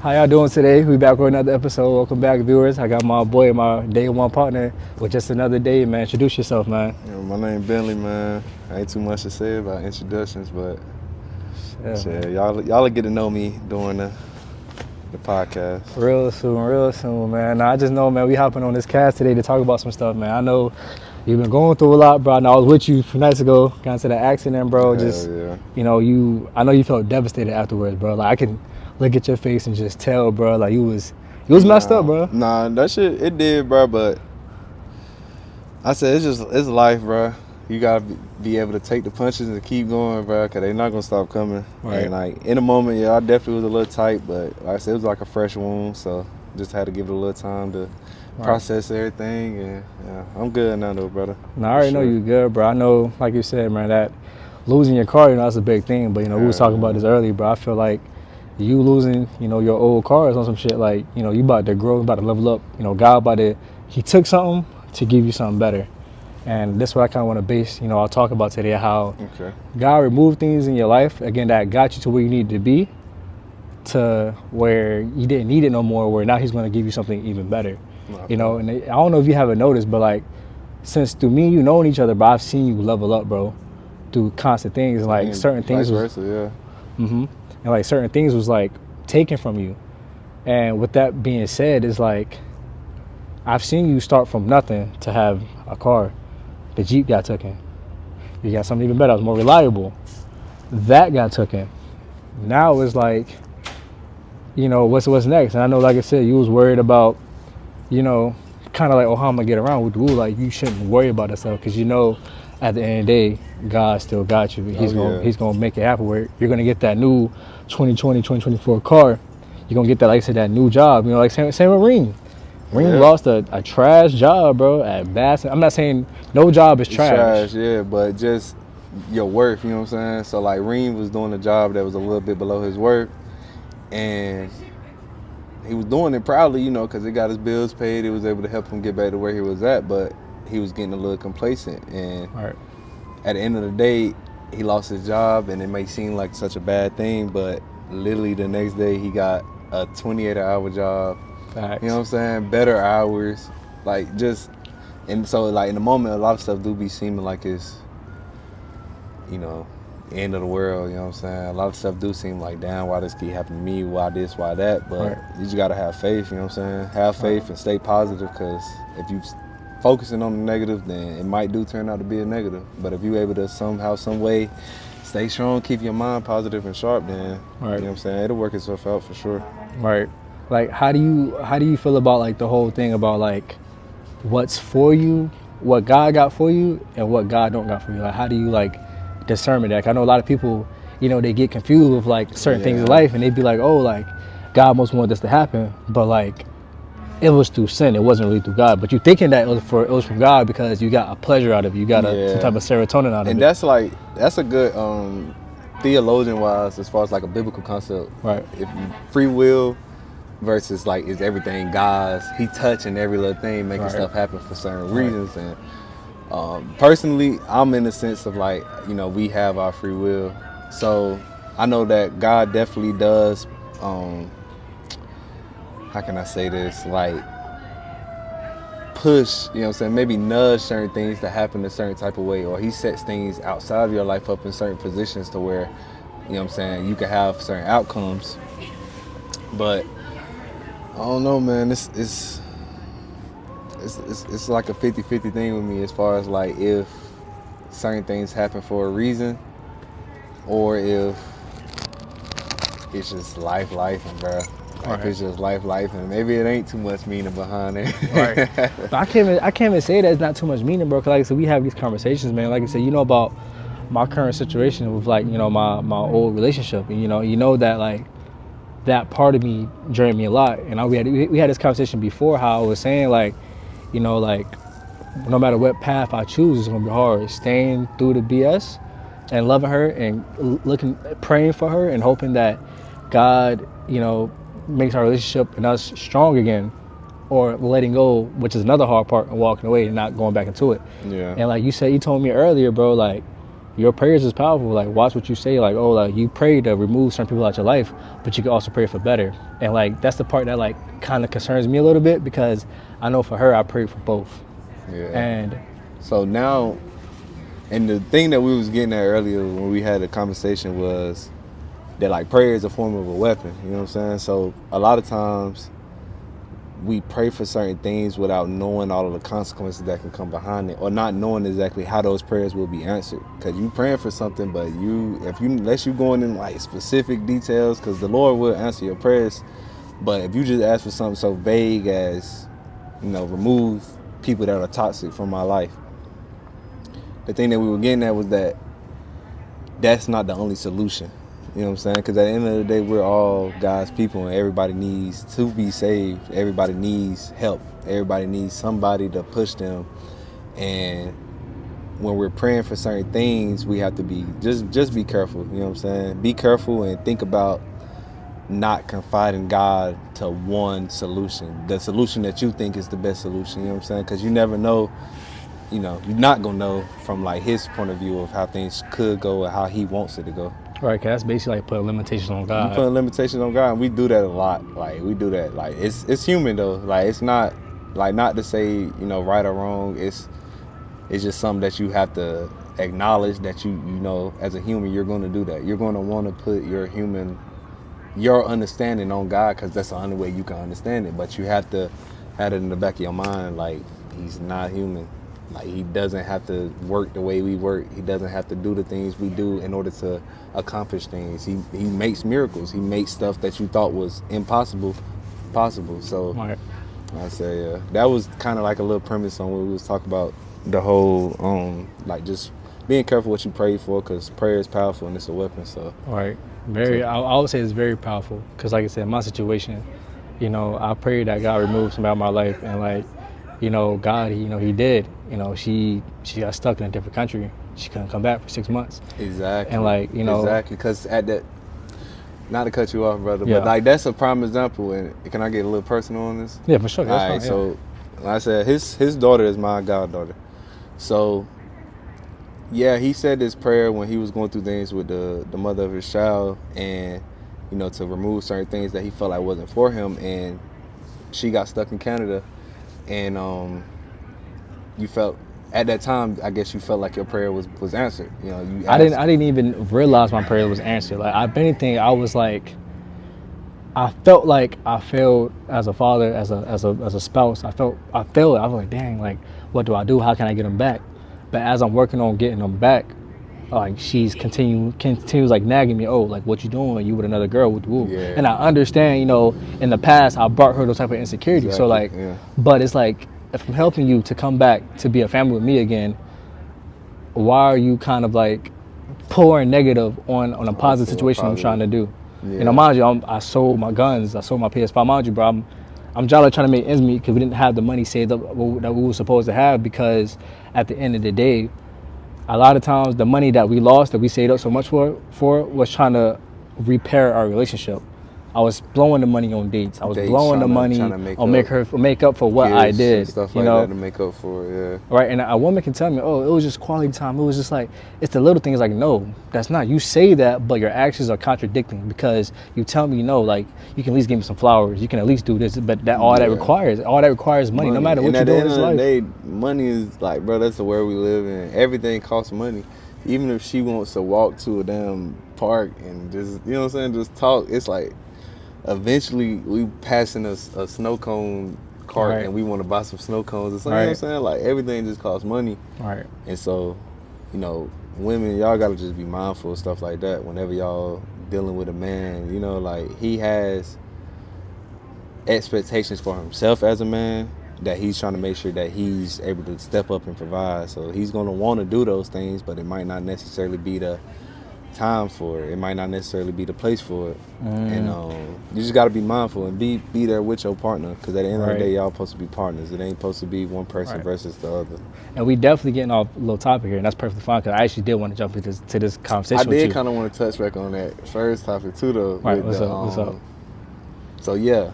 How y'all doing today? We back with another episode. Welcome back, viewers. I got my boy, my day one partner with just another day, man. Introduce yourself, man. My name Bentley, man. Ain't too much to say about introductions, but yeah, y'all will get to know me during the podcast. Real soon, man. Now, I just know, man, we hopping on this cast today to talk about some stuff, man. I know you've been going through a lot, bro. I was with you a few nights ago, got into the accident, bro. Yeah. I know you felt devastated afterwards, bro. Like, I can look at your face and just tell, bro, like you was messed up, bro. Nah, that shit, it did, bro, but I said, it's life, bro. You gotta be able to take the punches and keep going, bro, because they're not gonna stop coming. Right. And like, in the moment, yeah, I definitely was a little tight, but like I said, it was like a fresh wound, so just had to give it a little time to process everything, and yeah, I'm good now, though, brother. No, I already know you good, bro. I know, like you said, man, that losing your car, that's a big thing, but, we was talking about this earlier, bro. I feel like you losing, your old cars on some shit, like, you about to grow, about to level up, God he took something to give you something better. And that's what I kind of want to base, I'll talk about today, how God removed things in your life, again, that got you to where you needed to be, to where you didn't need it no more, where now he's going to give you something even better. And I don't know if you haven't noticed, but like, since through me, knowing each other, bro, I've seen you level up, bro, through constant things, like certain things. Vice versa, yeah. And like certain things was like taken from you. And with that being said, it's like, I've seen you start from nothing to have a car. The Jeep got taken. You got something even better, it was more reliable. That got taken. Now it's like, what's next? And I know, like I said, you was worried about, kind of like, how I'm gonna get around with Woo. Like, you shouldn't worry about that stuff, because at the end of the day, God still got you. He's gonna make it happen, where you're gonna get that new 2020, 2024 car. You're gonna get that, like I said, that new job. Like same with Reem. Reem lost a trash job, bro, at Bass. I'm not saying no job is trash. Yeah, but just your worth, you know what I'm saying? So like, Reem was doing a job that was a little bit below his worth, and he was doing it proudly, because it got his bills paid. It was able to help him get back to where he was at, but he was getting a little complacent, and at the end of the day, he lost his job, and it may seem like such a bad thing, but literally the next day he got a 28-hour job. Facts. You know what I'm saying? Better hours, like just, and so like in the moment, a lot of stuff do be seeming like it's, end of the world. You know what I'm saying? A lot of stuff do seem like, damn, why this keep happening to me? Why this? Why that? But you just gotta have faith. You know what I'm saying? Have faith and stay positive, because if you focusing on the negative, then it might do turn out to be a negative. But if you able to somehow, some way, stay strong, keep your mind positive and sharp, then you know what I'm saying, it'll work itself out for sure. Right. Like, how do you feel about like the whole thing about like what's for you, what God got for you, and what God don't got for you? Like, how do you like discern that? Like, I know a lot of people, they get confused with like certain things in life, and they be like, oh, like God must want this to happen, but like it was through sin. It wasn't really through God. But you thinking that it was from God because you got a pleasure out of it. You got some type of serotonin out of it. And that's a good theologian wise, as far as like a biblical concept. Right. If you free will versus like, is everything God's? He touching every little thing, making stuff happen for certain reasons. And personally, I'm in the sense of like, we have our free will. So I know that God definitely does. How can I say this? Like, push, you know what I'm saying? Maybe nudge certain things to happen a certain type of way, or he sets things outside of your life up in certain positions to where, you know what I'm saying, you can have certain outcomes. But I don't know, man. It's like a 50-50 thing with me, as far as like if certain things happen for a reason, or if it's just life, and bro. Like, it's just life, and maybe it ain't too much meaning behind it. But I can't even say that it's not too much meaning, bro. Cause like I said, we have these conversations, man. Like I said, about my current situation with like, my old relationship, and you know that like that part of me drained me a lot. And we had this conversation before, how I was saying like, like no matter what path I choose, it's gonna be hard. Staying through the BS and loving her and praying for her and hoping that God, makes our relationship and us strong again, or letting go, which is another hard part, and walking away and not going back into it. Yeah. And like you told me earlier, bro, like your prayers is powerful. Like, watch what you say. Like, oh, like you pray to remove certain people out your life, but you can also pray for better. And like that's the part that like kind of concerns me a little bit, because I know for her I prayed for both. Yeah. And So now, and the thing that we was getting at earlier when we had a conversation was that like prayer is a form of a weapon. You know what I'm saying? So a lot of times we pray for certain things without knowing all of the consequences that can come behind it, or not knowing exactly how those prayers will be answered. Because you praying for something, but unless you going in like specific details, because the Lord will answer your prayers. But if you just ask for something so vague as, remove people that are toxic from my life, the thing that we were getting at was that that's not the only solution. You know what I'm saying? Because at the end of the day, we're all God's people, and everybody needs to be saved. Everybody needs help. Everybody needs somebody to push them. And when we're praying for certain things, we have to be just be careful. You know what I'm saying? Be careful and think about not confiding God to one solution, the solution that you think is the best solution. You know what I'm saying? Because you never know. You're not gonna know from like his point of view of how things could go and how he wants it to go. right, cause that's basically like putting limitations on You God. putting limitations on God, and we do that a lot. Like we do that. Like it's human though. Like it's not like, not to say right or wrong. It's just something that you have to acknowledge that you as a human you're going to do that. You're going to want to put your understanding on God, because that's the only way you can understand it. But you have to have it in the back of your mind, like he's not human. Like he doesn't have to work the way we work. He doesn't have to do the things we do in order to accomplish things. He makes miracles. He makes stuff that you thought was impossible possible. So Right. I say that was kind of like a little premise on what we was talking about, the whole like just being careful what you pray for, because prayer is powerful and it's a weapon. So Right. I would say it's very powerful, because like I said, in my situation, I prayed that God removed somebody out of my life, and like, God, he did. She got stuck in a different country. She couldn't come back for 6 months. exactly. And like, exactly, because at that, not to cut you off, brother, Yeah. but like that's a prime example. And can I get a little personal on this? Yeah, for sure. That's All right, fine, so like I said, his daughter is my goddaughter. So yeah, he said this prayer when he was going through things with the mother of his child, and to remove certain things that he felt like wasn't for him. And she got stuck in Canada, and you felt at that time, I guess you felt like your prayer was answered. You asked, I didn't even realize my prayer was answered. Like, if anything, I was like, I felt like I failed as a father, as a spouse. I failed. I was like, dang, like, what do I do? How can I get them back? But as I'm working on getting them back, like, she's continues like nagging me. Oh, like, what you doing? You with another girl? Woo. Yeah. And I understand, in the past I brought her those type of insecurities. So like, yeah. but it's like, if I'm helping you to come back to be a family with me again, why are you kind of like pouring negative on a positive situation I'm trying to do? Yeah. Mind you, I sold my guns, I sold my PS5. Mind you, bro, I'm jolly trying to make ends meet, because we didn't have the money saved up that we were supposed to have, because at the end of the day, a lot of times the money that we lost, that we saved up so much for was trying to repair our relationship. I was blowing the money on dates. I was blowing the money on make up for what I did. And stuff like that to make up for it, yeah. Right, and a woman can tell me, oh, it was just quality time. It was just like, it's the little things. Like, no, that's not. You say that, but your actions are contradicting, because you tell me, like, you can at least give me some flowers. You can at least do this, but that requires money. No matter what you do in this life. At the end of the day, money is like, bro, that's the world we live in. Everything costs money. Even if she wants to walk to a damn park and just, just talk, it's like, eventually we passing a snow cone cart, right, and we want to buy some snow cones or something. Right. You know what I'm saying? Like, everything just costs money. Right. And so, women, y'all gotta just be mindful of stuff like that whenever y'all dealing with a man. Like, he has expectations for himself as a man that he's trying to make sure that he's able to step up and provide. So he's gonna want to do those things, but it might not necessarily be the time for it. It might not necessarily be the place for it. And you just got to be mindful and be there with your partner, because at the end of the day, y'all supposed to be partners. It ain't supposed to be one person versus the other. And we definitely getting off a little topic here, and that's perfectly fine, because I actually did want to jump into this conversation. I did kind of want to touch back on that first topic too, though. Right. What's up? So yeah,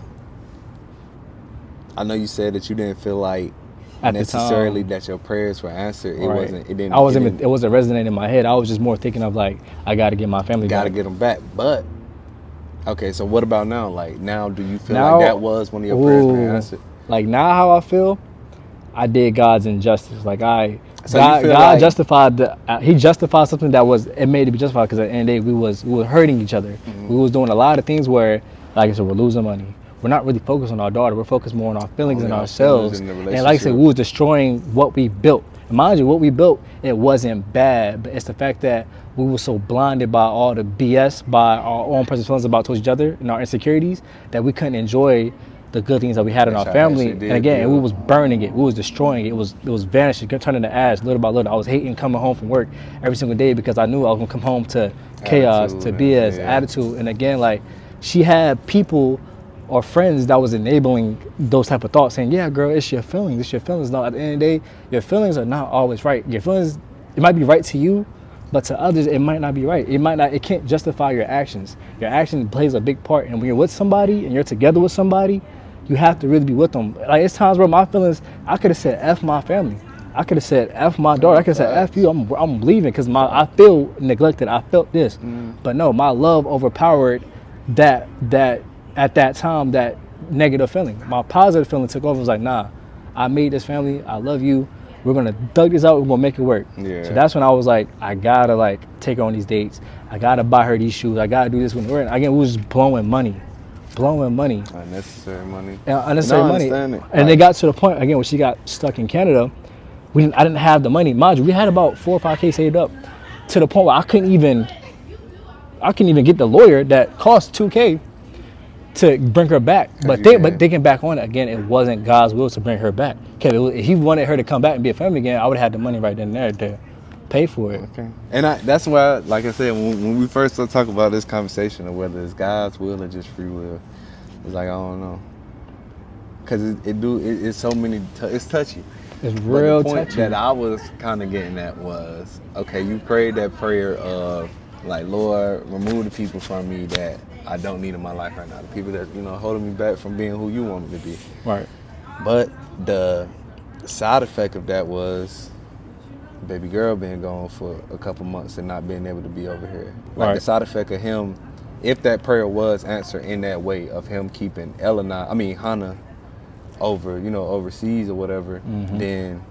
I know you said that you didn't feel like At the necessarily time. that your prayers were answered. It Right. wasn't. It didn't. I wasn't. It wasn't resonating in my head. I was just more thinking of like, I got to get my family Got to back. get them back. But okay, so what about now? Like now, do you feel Now- like that was one of your prayers being Ooh. answered? Like now, how I feel, I did God's injustice. Like So you God feel like- justified He justified something that was it made to be justified because at the end of the day we were hurting each other. Mm-hmm. We was doing a lot of things where, like I said, we're losing money. We're not really focused on our daughter. We're focused more on our feelings and our ourselves. feelings in the And like I said, relationship. we was destroying what we built. And mind you, what we built, it wasn't bad, but it's the fact that we were so blinded by all the BS, by our own personal feelings about towards each other and our insecurities, that we couldn't enjoy the good things that we had in Which our I family. actually did And again, feel. we was burning it. We was destroying it. It was vanishing, turning to ash little by little. I was hating coming home from work every single day because I knew I was gonna come home to chaos, Attitude to and- BS, yeah. attitude. And again, like she had people or friends that was enabling those type of thoughts, saying, "Yeah, girl, it's your feelings. It's your feelings." No, at the end of the day, your feelings are not always right. Your feelings, it might be right to you, but to others, it might not be right. It might not. It can't justify your actions. Your action plays a big part, and when you're with somebody and you're together with somebody, you have to really be with them. Like it's times where my feelings, I could have said F my family. I could have said F my daughter. I could have said F you. I'm leaving because I feel neglected. I felt this, but no, my love overpowered that at that time that negative feeling. My positive feeling took over. It was like, nah, I made this family. I love you. We're gonna dug this out. We're gonna make it work. Yeah. So that's when I was like, I gotta like take her on these dates. I gotta buy her these shoes. I gotta do this when we're again. We was just blowing money. Unnecessary money. Unnecessary And I money. understand it. And it got to the point again when she got stuck in Canada. I didn't have the money. Mind you, we had about 4 or 5K saved up to the point where I couldn't even get the lawyer that cost 2K to bring her back. But thinking back on it again, it wasn't God's will to bring her back. If He wanted her to come back and be a family again, I would have had the money right then and there to pay for it. Okay. And that's why, like I said, when we first started talking about this conversation of whether it's God's will or just free will, it's like I don't know, because it's so many. It's touchy. It's But real the point touchy. that I was kind of getting at was, okay, you prayed that prayer of like, Lord, remove the people from me that I don't need in my life right now. The people that holding me back from being who you want me to be. Right. But the side effect of that was baby girl being gone for a couple months and not being able to be over here. Like Right. the side effect of him, if that prayer was answered in that way of him keeping Hannah over, overseas or whatever, then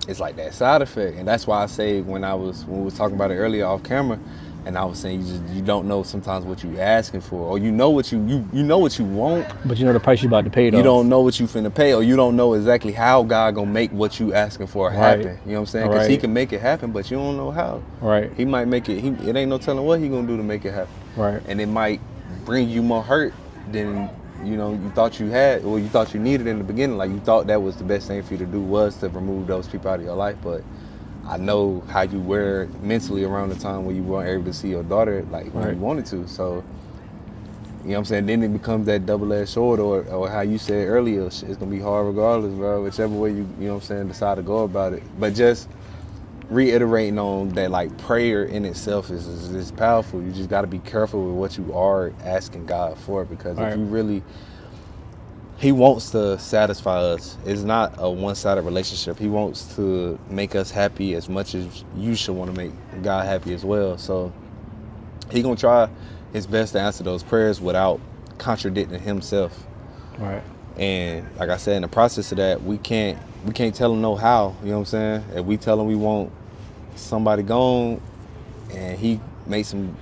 it's like that side effect. And that's why I say when we was talking about it earlier off camera, and I was saying you don't know sometimes what you asking for, or you know what you know what you want, But you know the price you about to pay though. you don't know what you finna pay, or you don't know exactly how God gonna make what you asking for happen. Right. You know what I'm saying? Because He Right. can make it happen, but you don't know how. Right. He might make it. It ain't no telling what He gonna do to make it happen. Right. And it might bring you more hurt than you thought you had, or you thought you needed in the beginning. Like you thought that was the best thing for you to do was to remove those people out of your life. But I know how you were mentally around the time when you weren't able to see your daughter like when Right. you wanted to. So. You know what I'm saying? Then it becomes that double-edged sword, or how you said earlier, it's gonna be hard regardless, bro. Whichever way you know what I'm saying, decide to go about it. But just reiterating on that, like prayer in itself is powerful. You just got to be careful with what you are asking God for, because Right. if you really, He wants to satisfy us. It's not a one-sided relationship. He wants to make us happy as much as you should want to make God happy as well. So He gonna try His best to answer those prayers without contradicting Himself. Right. And like I said, in the process of that, we can't tell Him no how. You know what I'm saying? If we tell Him we want somebody gone, and He makes them,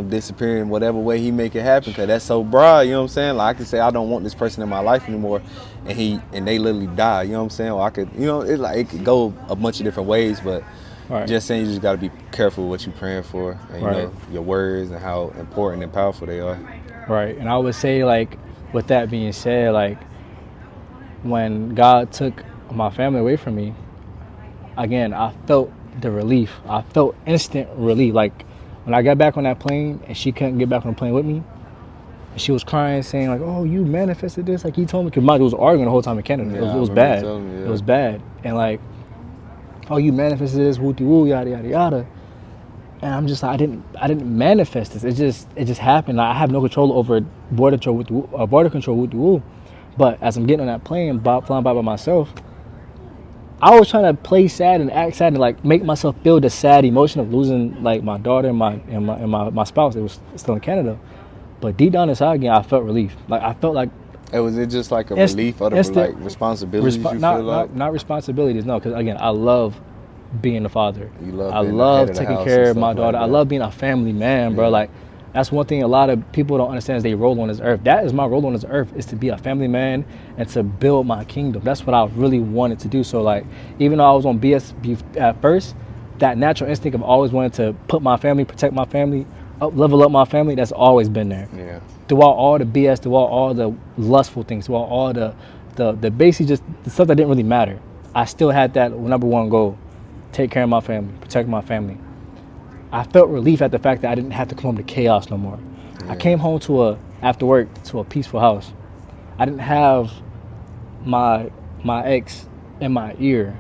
disappear in whatever way He make it happen, because that's so broad. You know what I'm saying? Like I can say I don't want this person in my life anymore, and they literally die. You know what I'm saying? Or I could, it could go a bunch of different ways, but. Right. Just saying, you just got to be careful with what you're praying for, and Right. your words and how important and powerful they are. Right. And I would say, like, with that being said, like, when God took my family away from me, again, I felt the relief. I felt instant relief. Like, when I got back on that plane and she couldn't get back on the plane with me, and she was crying, saying, like, oh, you manifested this. Like, He told me, because Mike was arguing the whole time in Canada. Yeah, I it was remember bad. you telling me, yeah. It was bad. And, like, oh, you manifested this, wooty woo, yada yada yada. And I'm just like, I didn't manifest this. It just happened. I have no control over border control with woo. But as I'm getting on that plane, flying by myself, I was trying to play sad and act sad and like make myself feel the sad emotion of losing like my daughter and my spouse. It was still in Canada, but deep down inside again, I felt relief. Like I felt like Was it just like a relief of the like responsibilities you feel like? not responsibilities, no, because again, I love being a father. You love I being the love head of the taking house care and of my stuff daughter. like I that. love being a family man, bro. Yeah. Like that's one thing a lot of people don't understand is they role on this earth. That is my role on this earth, is to be a family man and to build my kingdom. That's what I really wanted to do. So like, even though I was on BS at first, that natural instinct of always wanting to put my family, protect my family, level up my family, that's always been there. Yeah. Throughout all the BS, throughout all the lustful things, throughout all the basically just the stuff that didn't really matter, I still had that number one goal: take care of my family, protect my family. I felt relief at the fact that I didn't have to come home to chaos no more. I came home after work to a peaceful house. I didn't have my ex in my ear.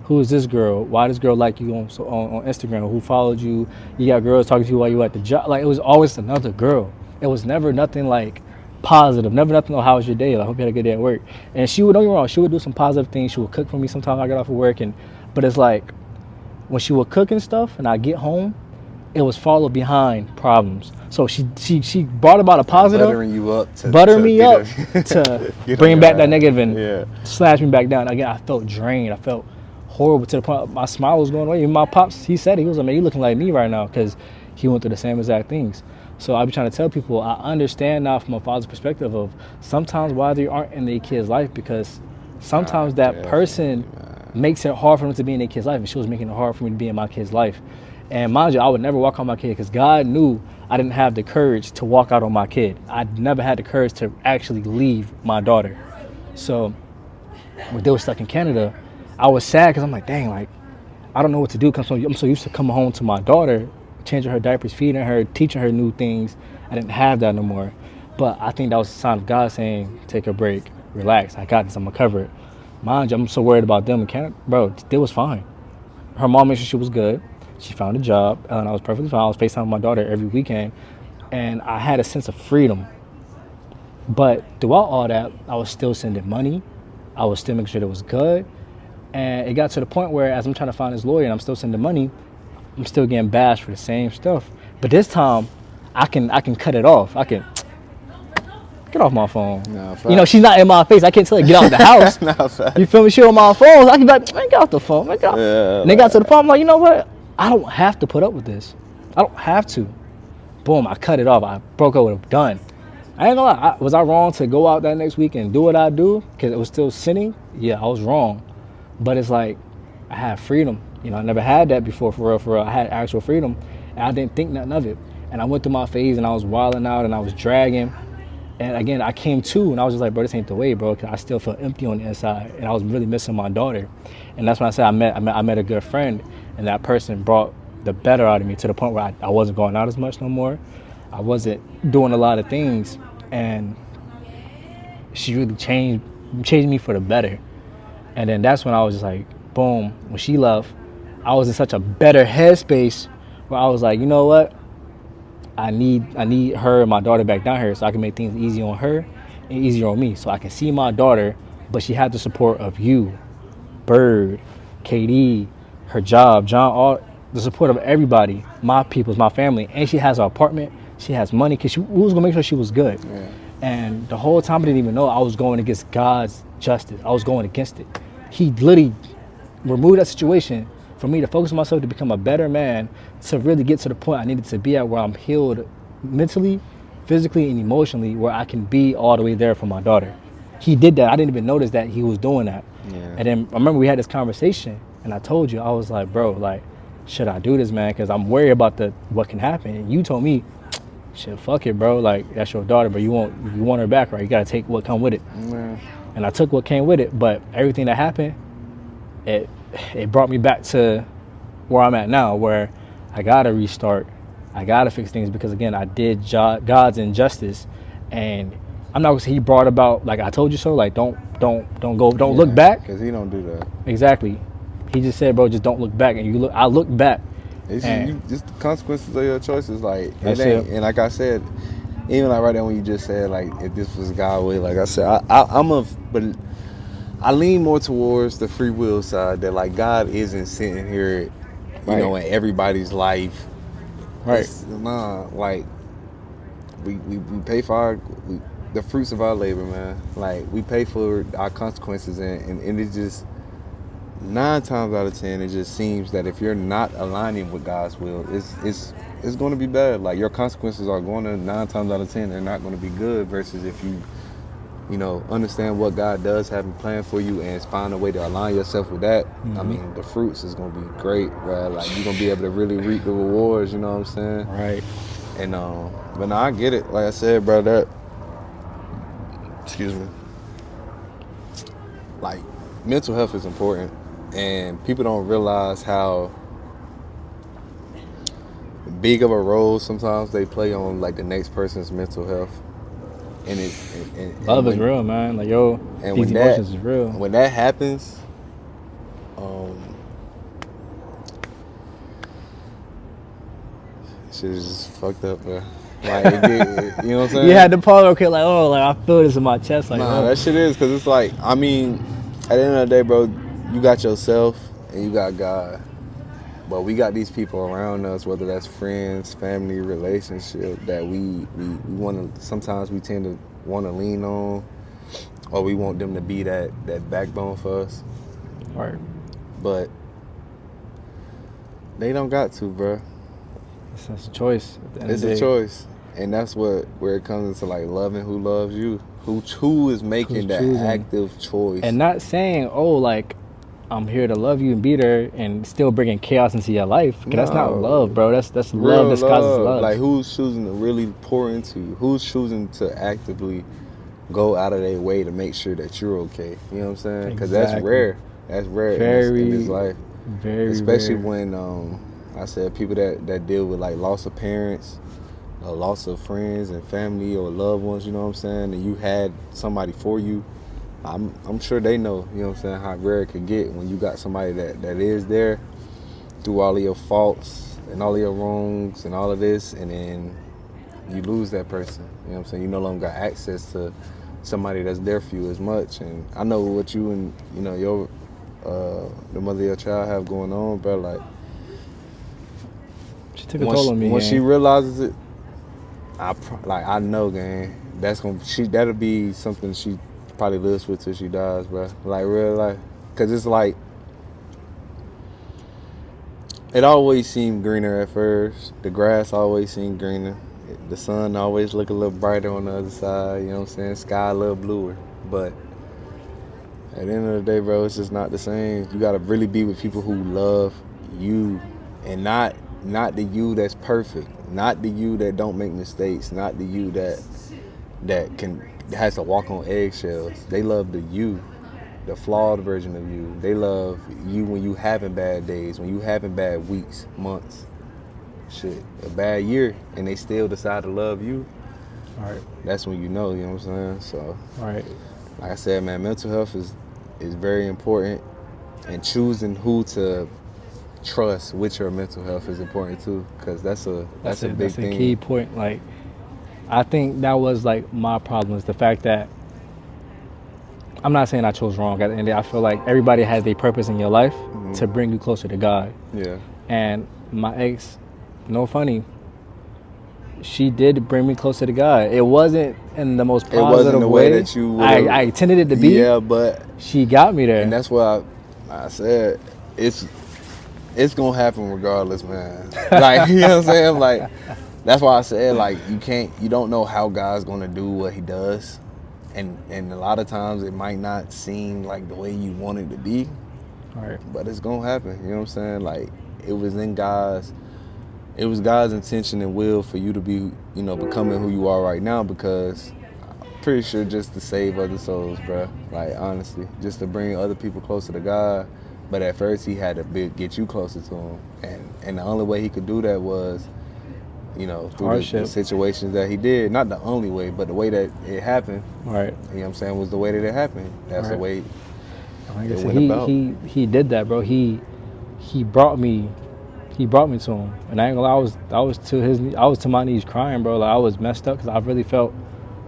Who is this girl? Why does girl like you on Instagram? Who followed you? You got girls talking to you while you at the job. Like, it was always another girl. It was never nothing like positive. Never nothing. Oh, how was your day? I hope you had a good day at work. And she would, don't get me wrong, she would do some positive things. She would cook for me sometimes I got off of work, but it's like when she would cook and stuff, and I get home, it was followed behind problems. So she brought about a positive, buttering you up to bring back that negative and yeah. slash me back down. Again, I felt drained. I felt horrible to the point my smile was going away. Even my pops, he said, he was like, man, you looking like me right now, because he went through the same exact things. So I be trying to tell people, I understand now from a father's perspective of sometimes why they aren't in their kid's life, because sometimes that person makes it hard for them to be in their kid's life, and she was making it hard for me to be in my kid's life. And mind you, I would never walk on my kid, because God knew I didn't have the courage to walk out on my kid. I never had the courage to actually leave my daughter. So when they were stuck in Canada, I was sad because I'm like, dang, like, I don't know what to do, because I'm so used to coming home to my daughter, changing her diapers, feeding her, teaching her new things. I didn't have that no more. But I think that was a sign of God saying, take a break, relax, I got this, I'm gonna cover it. Mind you, I'm so worried about them in Canada. Bro, they was fine. Her mom made sure she was good. She found a job, and I was perfectly fine. I was FaceTiming my daughter every weekend, and I had a sense of freedom. But throughout all that, I was still sending money. I was still making sure it was good. And it got to the point where, as I'm trying to find this lawyer and I'm still sending money, I'm still getting bashed for the same stuff. But this time, I can cut it off. I can get off my phone. No, you know, she's not in my face. I can't tell her get out the house. No, you feel me? She on my phone. I can be like, man, get off the phone. Man, get off. Yeah, and they got to the point, I'm like, you know what? I don't have to put up with this. I don't have to. Boom, I cut it off. I broke up with it. Done. I ain't gonna lie. Was I wrong to go out that next week and do what I do because it was still sinning? Yeah, I was wrong. But it's like, I had freedom. You know, I never had that before, for real. I had actual freedom, and I didn't think nothing of it. And I went through my phase, and I was wilding out, and I was dragging. And again, I came to, and I was just like, bro, this ain't the way, bro, because I still felt empty on the inside, and I was really missing my daughter. And that's when I said I met a good friend, and that person brought the better out of me to the point where I wasn't going out as much no more. I wasn't doing a lot of things, and she really changed me for the better. And then that's when I was just like, boom, when she left, I was in such a better headspace where I was like, you know what? I need her and my daughter back down here so I can make things easy on her and easier on me. So I can see my daughter, but she had the support of you, Bird, KD, her job, John, all the support of everybody, my peoples, my family. And she has an apartment, she has money, because we was gonna make sure she was good. Yeah. And the whole time I didn't even know I was going against God's justice. I was going against it. He literally removed that situation for me to focus on myself, to become a better man, to really get to the point I needed to be at, where I'm healed mentally, physically, and emotionally, where I can be all the way there for my daughter. He did that. I didn't even notice that he was doing that. Yeah. And then I remember we had this conversation, and I told you, I was like, bro, like, should I do this, man? Because I'm worried about what can happen. And you told me, shit, fuck it, bro. Like, that's your daughter, but you want her back, right? You got to take what come with it. Yeah. And I took what came with it, but everything that happened, it brought me back to where I'm at now, where I gotta restart, I gotta fix things, because again, I did God's injustice, and I'm not gonna say he brought about, like, I told you so, like, don't look back, because he don't do that. Exactly. He just said, bro, just don't look back, and I look back. It's just the consequences of your choices, like, it ain't. And like I said, even like right there when you just said, like, if this was God's way, like I said, I'm I lean more towards the free will side that like God isn't sitting here, you know, Right. in everybody's life. Right. It's nah, like we pay for the fruits of our labor, man. Like we pay for our consequences, and it just 9 times out of 10, it just seems that if you're not aligning with God's will, it's going to be bad. Like your consequences are going to 9 times out of 10, they're not going to be good. Versus if you know, understand what God does have in plan for you and find a way to align yourself with that. I mean, the fruits is gonna be great, right? Like you're gonna be able to really reap the rewards. You know what I'm saying? Right. And but no, I get it. Like I said, bro, that excuse me. Like mental health is important, and people don't realize how big of a role sometimes they play on like the next person's mental health. And Love is real, man. Like, yo, and these emotions is real. when that happens, shit is just fucked up, bro. Like, you know what I'm saying? You had to pause, okay, like, oh, like, I feel this in my chest. Like, Nah, oh. that shit is, because it's like, I mean, at the end of the day, bro, you got yourself and you got God. But we got these people around us, whether that's friends, family, relationship, that we want to, sometimes we tend to want to lean on, or we want them to be that backbone for us. Right. But they don't got to, bro. It's a choice. At the end It's of the a day. choice. And that's where it comes into like loving who loves you. Who is making Who's that choosing. active choice. And not saying, oh, like, I'm here to love you and be there and still bringing chaos into your life. 'Cause that's not No. love, bro. That's Real love disguises love. Like who's choosing to really pour into you? Who's choosing to actively go out of their way to make sure that you're okay? You know what I'm saying? Because that's Exactly. rare. That's rare in this life. Very, Especially very. when I said people that deal with like loss of parents, loss of friends and family or loved ones, you know what I'm saying? And you had somebody for you. I'm sure they know, you know what I'm saying, how rare it could get when you got somebody that is there through all of your faults and all of your wrongs and all of this, and then you lose that person. You know what I'm saying? You no longer got access to somebody that's there for you as much. And I know what you and, you know, your the mother of your child have going on, bro. Like She took a toll on me. When gang. she realizes it, I know, gang, that'll be something she probably lives with till she dies, bro. Like real life, cause it's like it always seemed greener at first. The grass always seemed greener. The sun always look a little brighter on the other side. You know what I'm saying? Sky a little bluer, but at the end of the day, bro, it's just not the same. You gotta really be with people who love you, and not the you that's perfect, not the you that don't make mistakes, not the you that has to walk on eggshells. They love the you, the flawed version of you. They love you when you having bad days, when you having bad weeks, months, shit, a bad year, and they still decide to love you. All right. That's when you know what I'm saying? So, All right. like I said, man, mental health is very important, and choosing who to trust with your mental health is important too, because that's a big thing. That's a key point. Like, I think that was like my problem, is the fact that I'm not saying I chose wrong. At the end of the day, I feel like everybody has their purpose in your life to bring you closer to God. Yeah. And my ex, no funny, she did bring me closer to God. It wasn't in the most positive It wasn't the way that you would've- I intended it to be. Yeah, but She got me there. and that's why I said it's gonna happen regardless, man. Like, you know what I'm saying? Like, that's why I said, like, you don't know how God's gonna do what he does. And a lot of times it might not seem like the way you want it to be, All right. but it's gonna happen. You know what I'm saying? Like, it was God's intention and will for you to be, you know, becoming who you are right now, because I'm pretty sure just to save other souls, bro. Like, honestly, just to bring other people closer to God. But at first he had to get you closer to him. And the only way he could do that was, you know, through the Hardship. situations that he did. Not the only way, but the way that it happened, All right. you know what I'm saying, was the way that it happened. That's the Right. way Like I it said, went about. he did that, bro. He brought me to him, and I ain't gonna lie, I was to my knees crying, bro. Like, I was messed up because I really felt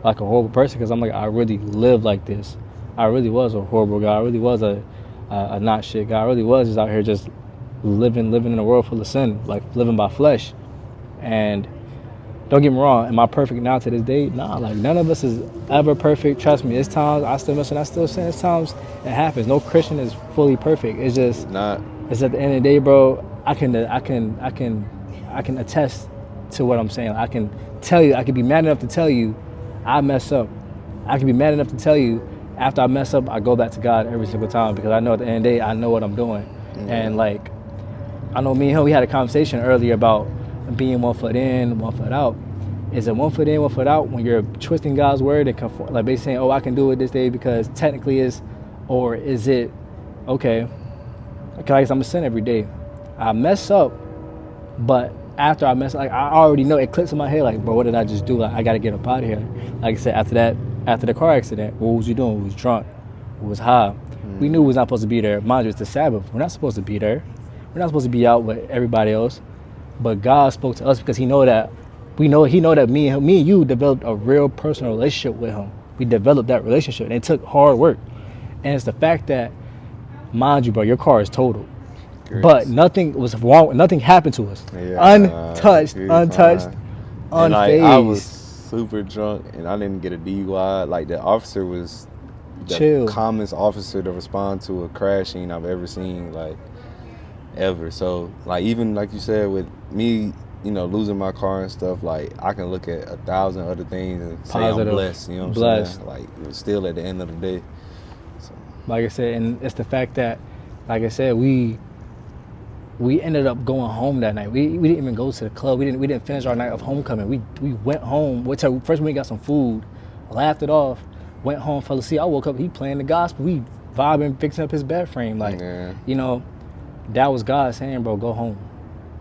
like a horrible person, because I'm like, I really live like this. I really was a horrible guy. I really was a not shit guy. I really was just out here just living in a world full of sin, like living by flesh. And don't get me wrong, am I perfect now to this day? Nah, like none of us is ever perfect. Trust me, it's times I still miss and I still sin. It's times it happens. No Christian is fully perfect. It's just Not. it's at the end of the day, bro. I can attest to what I'm saying. I can tell you. I can be mad enough to tell you I mess up. I can be mad enough to tell you after I mess up, I go back to God every single time because I know at the end of the day, I know what I'm doing. Mm-hmm. And like, I know me and him, we had a conversation earlier about being 1 foot in, 1 foot out. Is it 1 foot in, 1 foot out when you're twisting God's word and like basically saying, oh, I can do it this day because technically is, or is it, okay, guys, I'm a sin every day. I mess up, but after I mess up, like I already know it clicks in my head, like, bro, what did I just do? Like, I gotta get up out of here. Like I said, after the car accident, what was you doing? We was drunk, we was high. We knew we was not supposed to be there. Mind you, it's the Sabbath. We're not supposed to be there. We're not supposed to be out with everybody else. But God spoke to us because He know that me and you developed a real personal relationship with Him. We developed that relationship, and it took hard work. And it's the fact that, mind you, bro, your car is totaled. But nothing was wrong. Nothing happened to us. Yeah, Untouched, and, unfazed. like, I was super drunk and I didn't get a DUI. Like the officer was the Chill. calmest officer to respond to a crash scene I've ever seen, like ever. So like even like you said with me, you know, losing my car and stuff, like I can look at 1,000 other things and say I'm Positive. blessed. You know what I'm Blessed. saying? Like it's still at the end of the day. So, Like I said, and it's the fact that, like I said, we ended up going home that night. We didn't even go to the club. We didn't finish our night of homecoming. We went home. First we got some food, laughed it off, went home, fell asleep. I woke up, he playing the gospel. We vibing, fixing up his bed frame. Like, yeah. you know, that was God saying, bro, go home.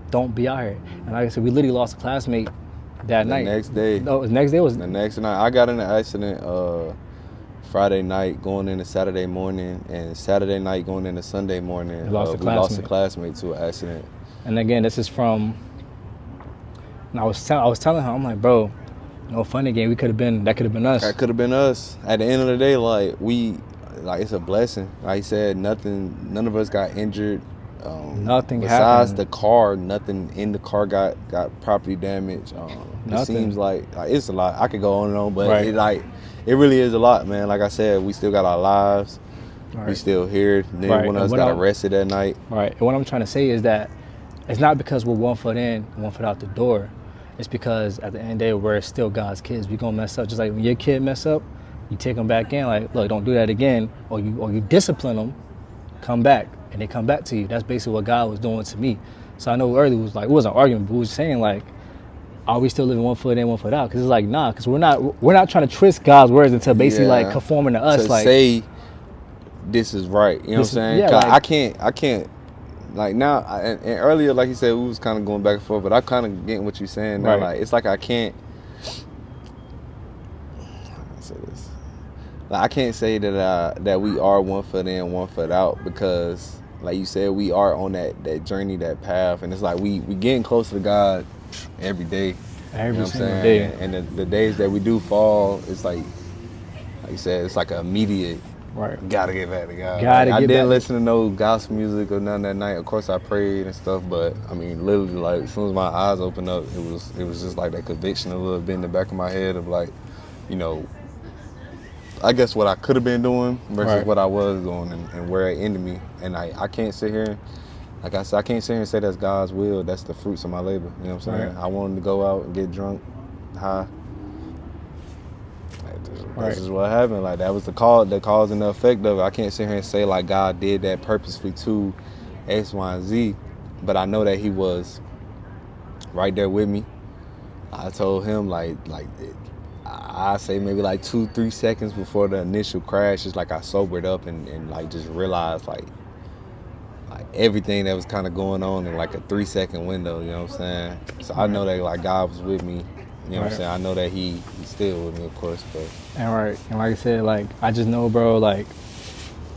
Don't be out here. And like I said, we literally lost a classmate that night. Next day. No, the next day was The next night, I got in an accident Friday night going into Saturday morning, and Saturday night going into Sunday morning. We lost a lost a classmate to an accident. And again, this is from. And I was telling her, I'm like, bro, no funny game. That could have been us. That could have been us. At the end of the day, it's a blessing. Like I said, none of us got injured. Nothing besides happened. the car. Nothing in the car got property damage. It Nothing. seems like it's a lot. I could go on and on, but Right. it really is a lot, man. Like I said, we still got our lives. Right. We still here. Then Right. one of And us what got I'm- arrested that night. Right. And what I'm trying to say is that it's not because we're 1 foot in, 1 foot out the door. It's because at the end of the day, we're still God's kids. We gonna mess up. Just like when your kid mess up, you take them back in. Like, look, don't do that again. Or you discipline them, come back, and they come back to you. That's basically what God was doing to me. So I know earlier it was like, it wasn't an argument, but we was saying like, are we still living 1 foot in, 1 foot out? Because it's like, nah, because we're not trying to twist God's words into basically like conforming to us. To Like, say this is right. You know what I'm This is- saying? yeah, 'Cause like- I can't. Like now, and earlier, like you said, we was kind of going back and forth, but I kind of getting what you're saying now. Right. Like it's like I can't. How do I say this? Like I can't say that we are 1 foot in, 1 foot out because, like you said, we are on that journey, that path, and it's like we getting closer to God every day. every You know what I'm single saying? day. And the days that we do fall, it's like you said, it's like an immediate. Right. Gotta get back to God. Gotta I get didn't back. listen to no gospel music or none that night. Of course, I prayed and stuff, but I mean, literally, like as soon as my eyes opened up, it was just like that conviction a little bit in the back of my head of like, you know, I guess what I could have been doing versus Right. what I was doing and where it ended me. And I can't sit here, like I said, I can't sit here and say that's God's will. That's the fruits of my labor. You know what I'm saying? Right. I wanted to go out and get drunk, high. Right. This is what happened. Like that was the cause and the effect of it. I can't sit here and say like God did that purposefully to X, Y, and Z, but I know that He was right there with me. I told Him I say maybe like 2-3 seconds before the initial crash, it's like I sobered up and like just realized like everything that was kind of going on in like a 3-second window. You know what I'm saying? So I know that like God was with me. You know what I'm Right. saying? I know that He's still with me, of course, but. And right, and like I said, like I just know, bro, like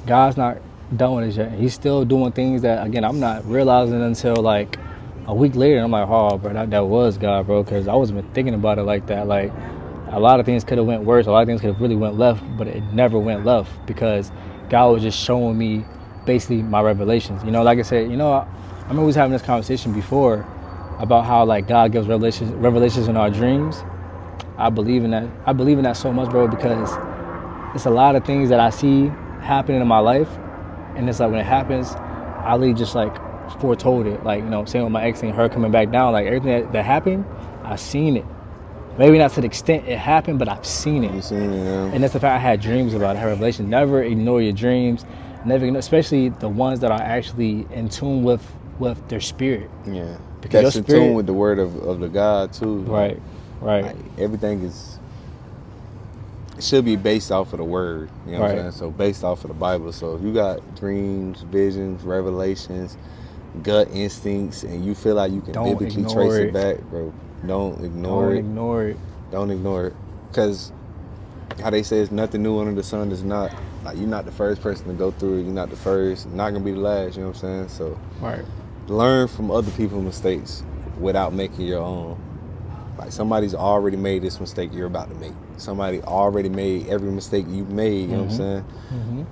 God's not done with us yet. He's still doing things that, again, I'm not realizing until like a week later. I'm like, oh, bro, that was God, bro, because I wasn't even thinking about it like that. Like A lot of things could have went worse. A lot of things could have really went left, but it never went left because God was just showing me basically my revelations. You know, like I said, I remember we was having this conversation before about how like God gives revelations in our dreams. I believe in that. I believe in that so much, bro, because it's a lot of things that I see happening in my life, and it's like when it happens, I really just like foretold it. Like, same with my ex and her coming back down. Like everything that happened, I've seen it. Maybe not to the extent it happened, but I've seen it. You seen it, yeah. And that's the fact I had dreams about it. I had revelations. Never ignore your dreams. Never ignore, especially the ones that are actually in tune with their spirit. Yeah. Because That's your in spirit, tune with the word of the God too. right. Like, everything it should be based off of the word. You know what I'm saying? So based off of the Bible. So if you got dreams, visions, revelations, gut instincts, and you feel like you can Don't biblically ignore trace it it. back, bro, don't ignore it. Don't ignore it. Because how they say it's nothing new under the sun is not, like, you're not the first person to go through it. You're not the first. Not going to be the last, you know what I'm saying? So learn from other people's mistakes without making your own. Like, somebody's already made this mistake you're about to make. Somebody already made every mistake you've made, you know what I'm saying? Mm-hmm.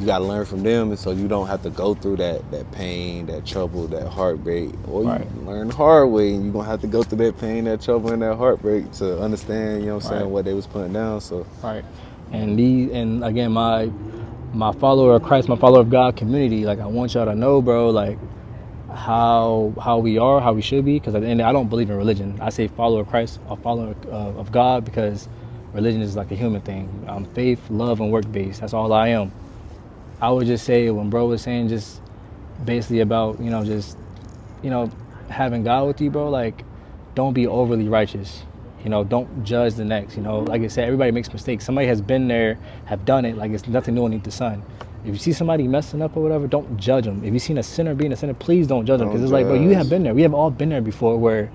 You got to learn from them, and so you don't have to go through that pain, that trouble, that heartbreak. Or you learn the hard way, and you're going to have to go through that pain, that trouble, and that heartbreak to understand, you know what I'm saying, what they was putting down. So And again, my follower of Christ, my follower of God community, like, I want y'all to know, bro, like, how we are, how we should be, because at the end, I don't believe in religion. I say follower of Christ, a follower of God, because religion is like a human thing. Faith, love, and work based. That's all I am. I would just say when bro was saying just basically about having God with you, bro. Like, don't be overly righteous. Don't judge the next. Like I said, everybody makes mistakes. Somebody has been there, have done it. Like, it's nothing new underneath the sun. If you see somebody messing up or whatever, don't judge them. If you seen a sinner being a sinner, please don't judge them, because it's like, bro, you have been there. We have all been there before, where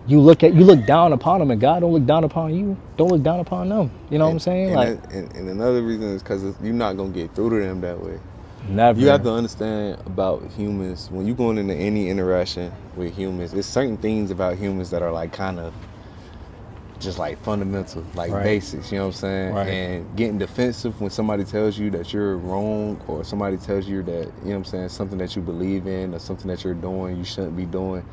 you look down upon them, and God don't look down upon you. Don't look down upon them. You know what I'm saying? And another reason is because you're not gonna get through to them that way. Never. You have to understand about humans. When you're going into any interaction with humans, there's certain things about humans that are like kind of just like fundamental, like basics, you know what I'm saying? And getting defensive when somebody tells you that you're wrong, or somebody tells you that, you know what I'm saying, something that you believe in or something that you're doing you shouldn't be doing.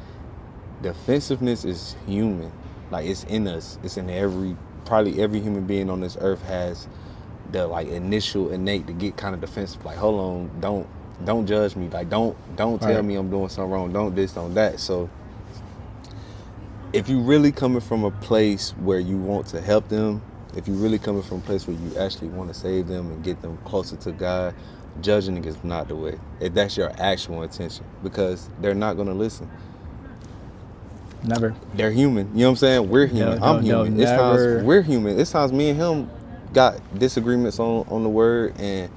Defensiveness is human. Like, it's in us. It's in probably every human being on this earth has the like initial innate to get kind of defensive. Like, hold on, don't judge me. Like, don't tell me I'm doing something wrong. Don't this, don't that. So if you really coming from a place where you want to help them, if you really coming from a place where you actually want to save them and get them closer to God, judging is not the way. If that's your actual intention, because they're not going to listen. Never. They're human. You know what I'm saying? We're human. I'm human. It's times we're human. It's times me and him got disagreements on the word, and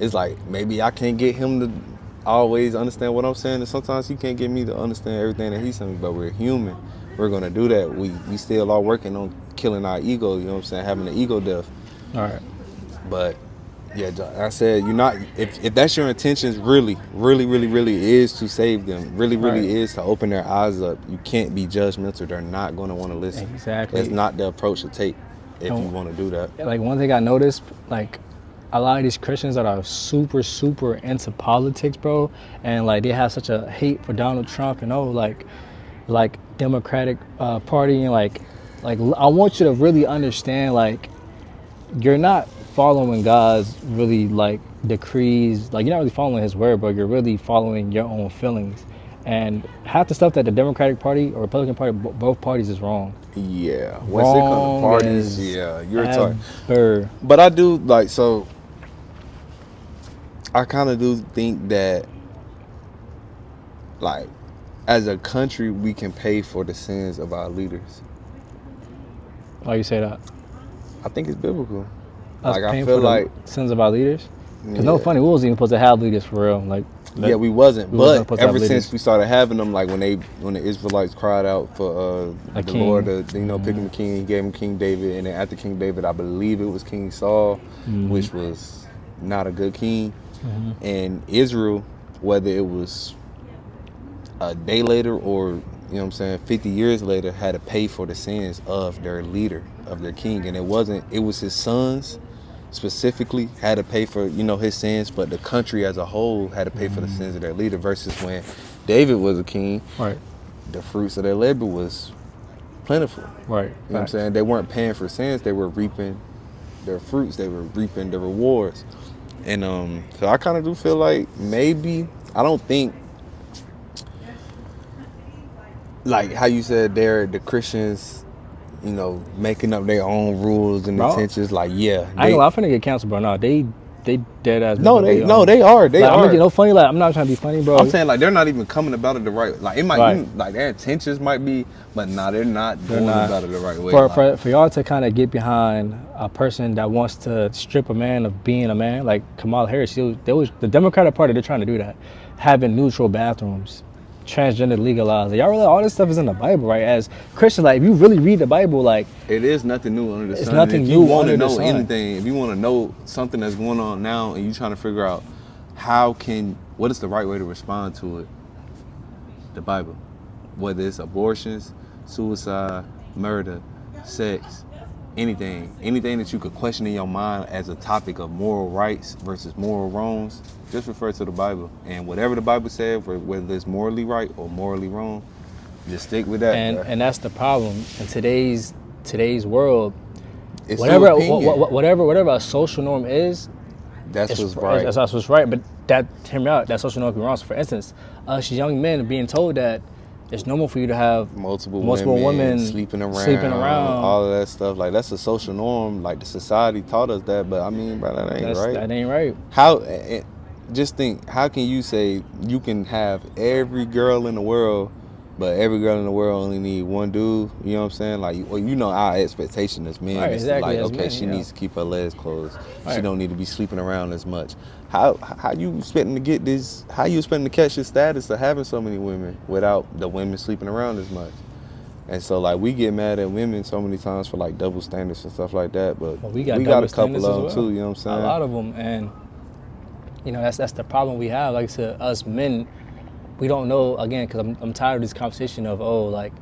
it's like maybe I can't get him to always understand what I'm saying, and sometimes he can't get me to understand everything that he's saying. But we're human. We're gonna do that. We still are working on killing our ego. You know what I'm saying? Having an ego death. All right. But yeah, I said, you're not. If that's your intentions, really is to save them. Really is to open their eyes up. You can't be judgmental. They're not gonna want to listen. Exactly. That's not the approach to take if you want to do that. Like, one thing I noticed, like, a lot of these Christians that are super into politics, bro, and like they have such a hate for Donald Trump and like Democratic Party, and like I want you to really understand, like, you're not following God's really like decrees. Like, you're not really following his word, but you're really following your own feelings. And half the stuff that the Democratic Party or Republican Party, both parties, is wrong. Yeah. Once it comes to parties, yeah, you're talking. But I do like, so I kind of do think that, like, as a country, we can pay for the sins of our leaders. Why you say that? I think it's biblical. Us like, I feel like sins of our leaders. Because no funny, we wasn't even supposed to have leaders for real. Like, we wasn't. But ever since we started having them, like when the Israelites cried out for the king. Lord to pick him a king, he gave him King David, and then after King David, I believe it was King Saul, which was not a good king. And Israel, whether it was a day later or 50 years later, had to pay for the sins of their leader. of their king, and it was his sons specifically had to pay for, you know, his sins, but the country as a whole had to pay for the sins of their leader. Versus when David was a king, Right. the fruits of their labor was plentiful. Right. You know what I'm saying? They weren't paying for sins, they were reaping their fruits, they were reaping the rewards. And so I kind of do feel like maybe, I don't think, like how you said they're the Christians, you know, making up their own rules and Bro, intentions. Like, yeah, I ain't gonna lie, I'm finna get canceled, bro. No, they dead ass. no, they are. They Like, are. You know, funny. Like, I'm not trying to be funny, bro. I'm saying, like, they're not even coming about it the right. Like, it might, Right. like, their intentions might be, but nah, they're not going not. about it the right way. For y'all to kind of get behind a person that wants to strip a man of being a man, like Kamala Harris, there was the Democratic Party. They're trying to do that, having neutral bathrooms, transgender legalized. Y'all really, all this stuff is in the Bible, right? As Christians, like, if you really read the Bible, like, it is nothing new under the sun. It's nothing if new you want to under the know sun. anything, if you want to know something that's going on now, and you're trying to figure out what is the right way to respond to it, the Bible. Whether it's abortions, suicide, murder, sex, anything that you could question in your mind as a topic of moral rights versus moral wrongs, just refer to the Bible. And whatever the Bible said, whether it's morally right or morally wrong, just stick with that. and that's the problem in today's world. It's Whatever your opinion. whatever a social norm is, That's what's right. That's what's right. But that, hear me out, that social norm can be wrong. So for instance, us young men being told that it's normal for you to have multiple women sleeping around, all of that stuff. Like, that's a social norm. Like, the society taught us that, but I mean, bro, that ain't right. That ain't right. Just think, how can you say you can have every girl in the world, but every girl in the world only need one dude? You know what I'm saying? Like, well, you know, our expectation as men Right, is exactly, like, as okay, men, she yeah. needs to keep her legs closed. Right. She don't need to be sleeping around as much. How you expecting to get this? How you expecting to catch this status of having so many women without the women sleeping around as much? And so, like, we get mad at women so many times for, like, double standards and stuff like that, but Well, we got a double couple standards of as them well. too. You know what I'm saying? A lot of them, and you know, that's the problem we have. Like I said, us men, we don't know, again, because I'm tired of this conversation of, oh, like,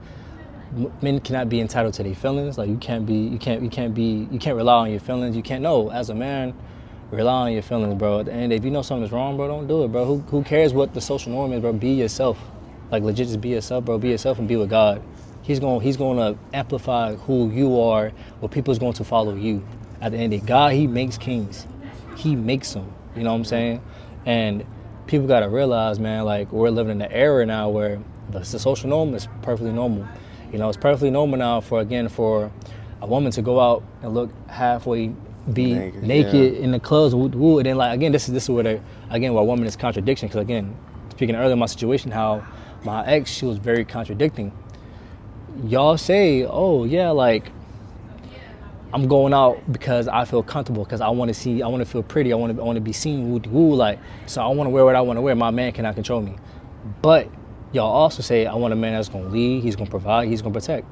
men cannot be entitled to their feelings. Like, you can't rely on your feelings. You can't know, as a man, rely on your feelings, bro. And if you know something's wrong, bro, don't do it, bro. Who cares what the social norm is, bro? Be yourself. Like, legit, just be yourself, bro. Be yourself and be with God. He's going to amplify who you are, where people's going to follow you. At the end of the day, God, he makes kings. He makes them. You know what I'm saying? And people got to realize, man, like, we're living in an era now where the social norm is perfectly normal. You know, it's perfectly normal now for a woman to go out and look halfway, be naked in the clothes, woo, and then, like, again, this is where where a woman is contradiction. Because, again, speaking earlier of my situation, how my ex, she was very contradicting. Y'all say, oh yeah, like, I'm going out because I feel comfortable, because I want to feel pretty, I want to be seen, woo, like, so I want to wear what I want to wear. My man cannot control me. But y'all also say, I want a man that's going to lead, he's going to provide, he's going to protect.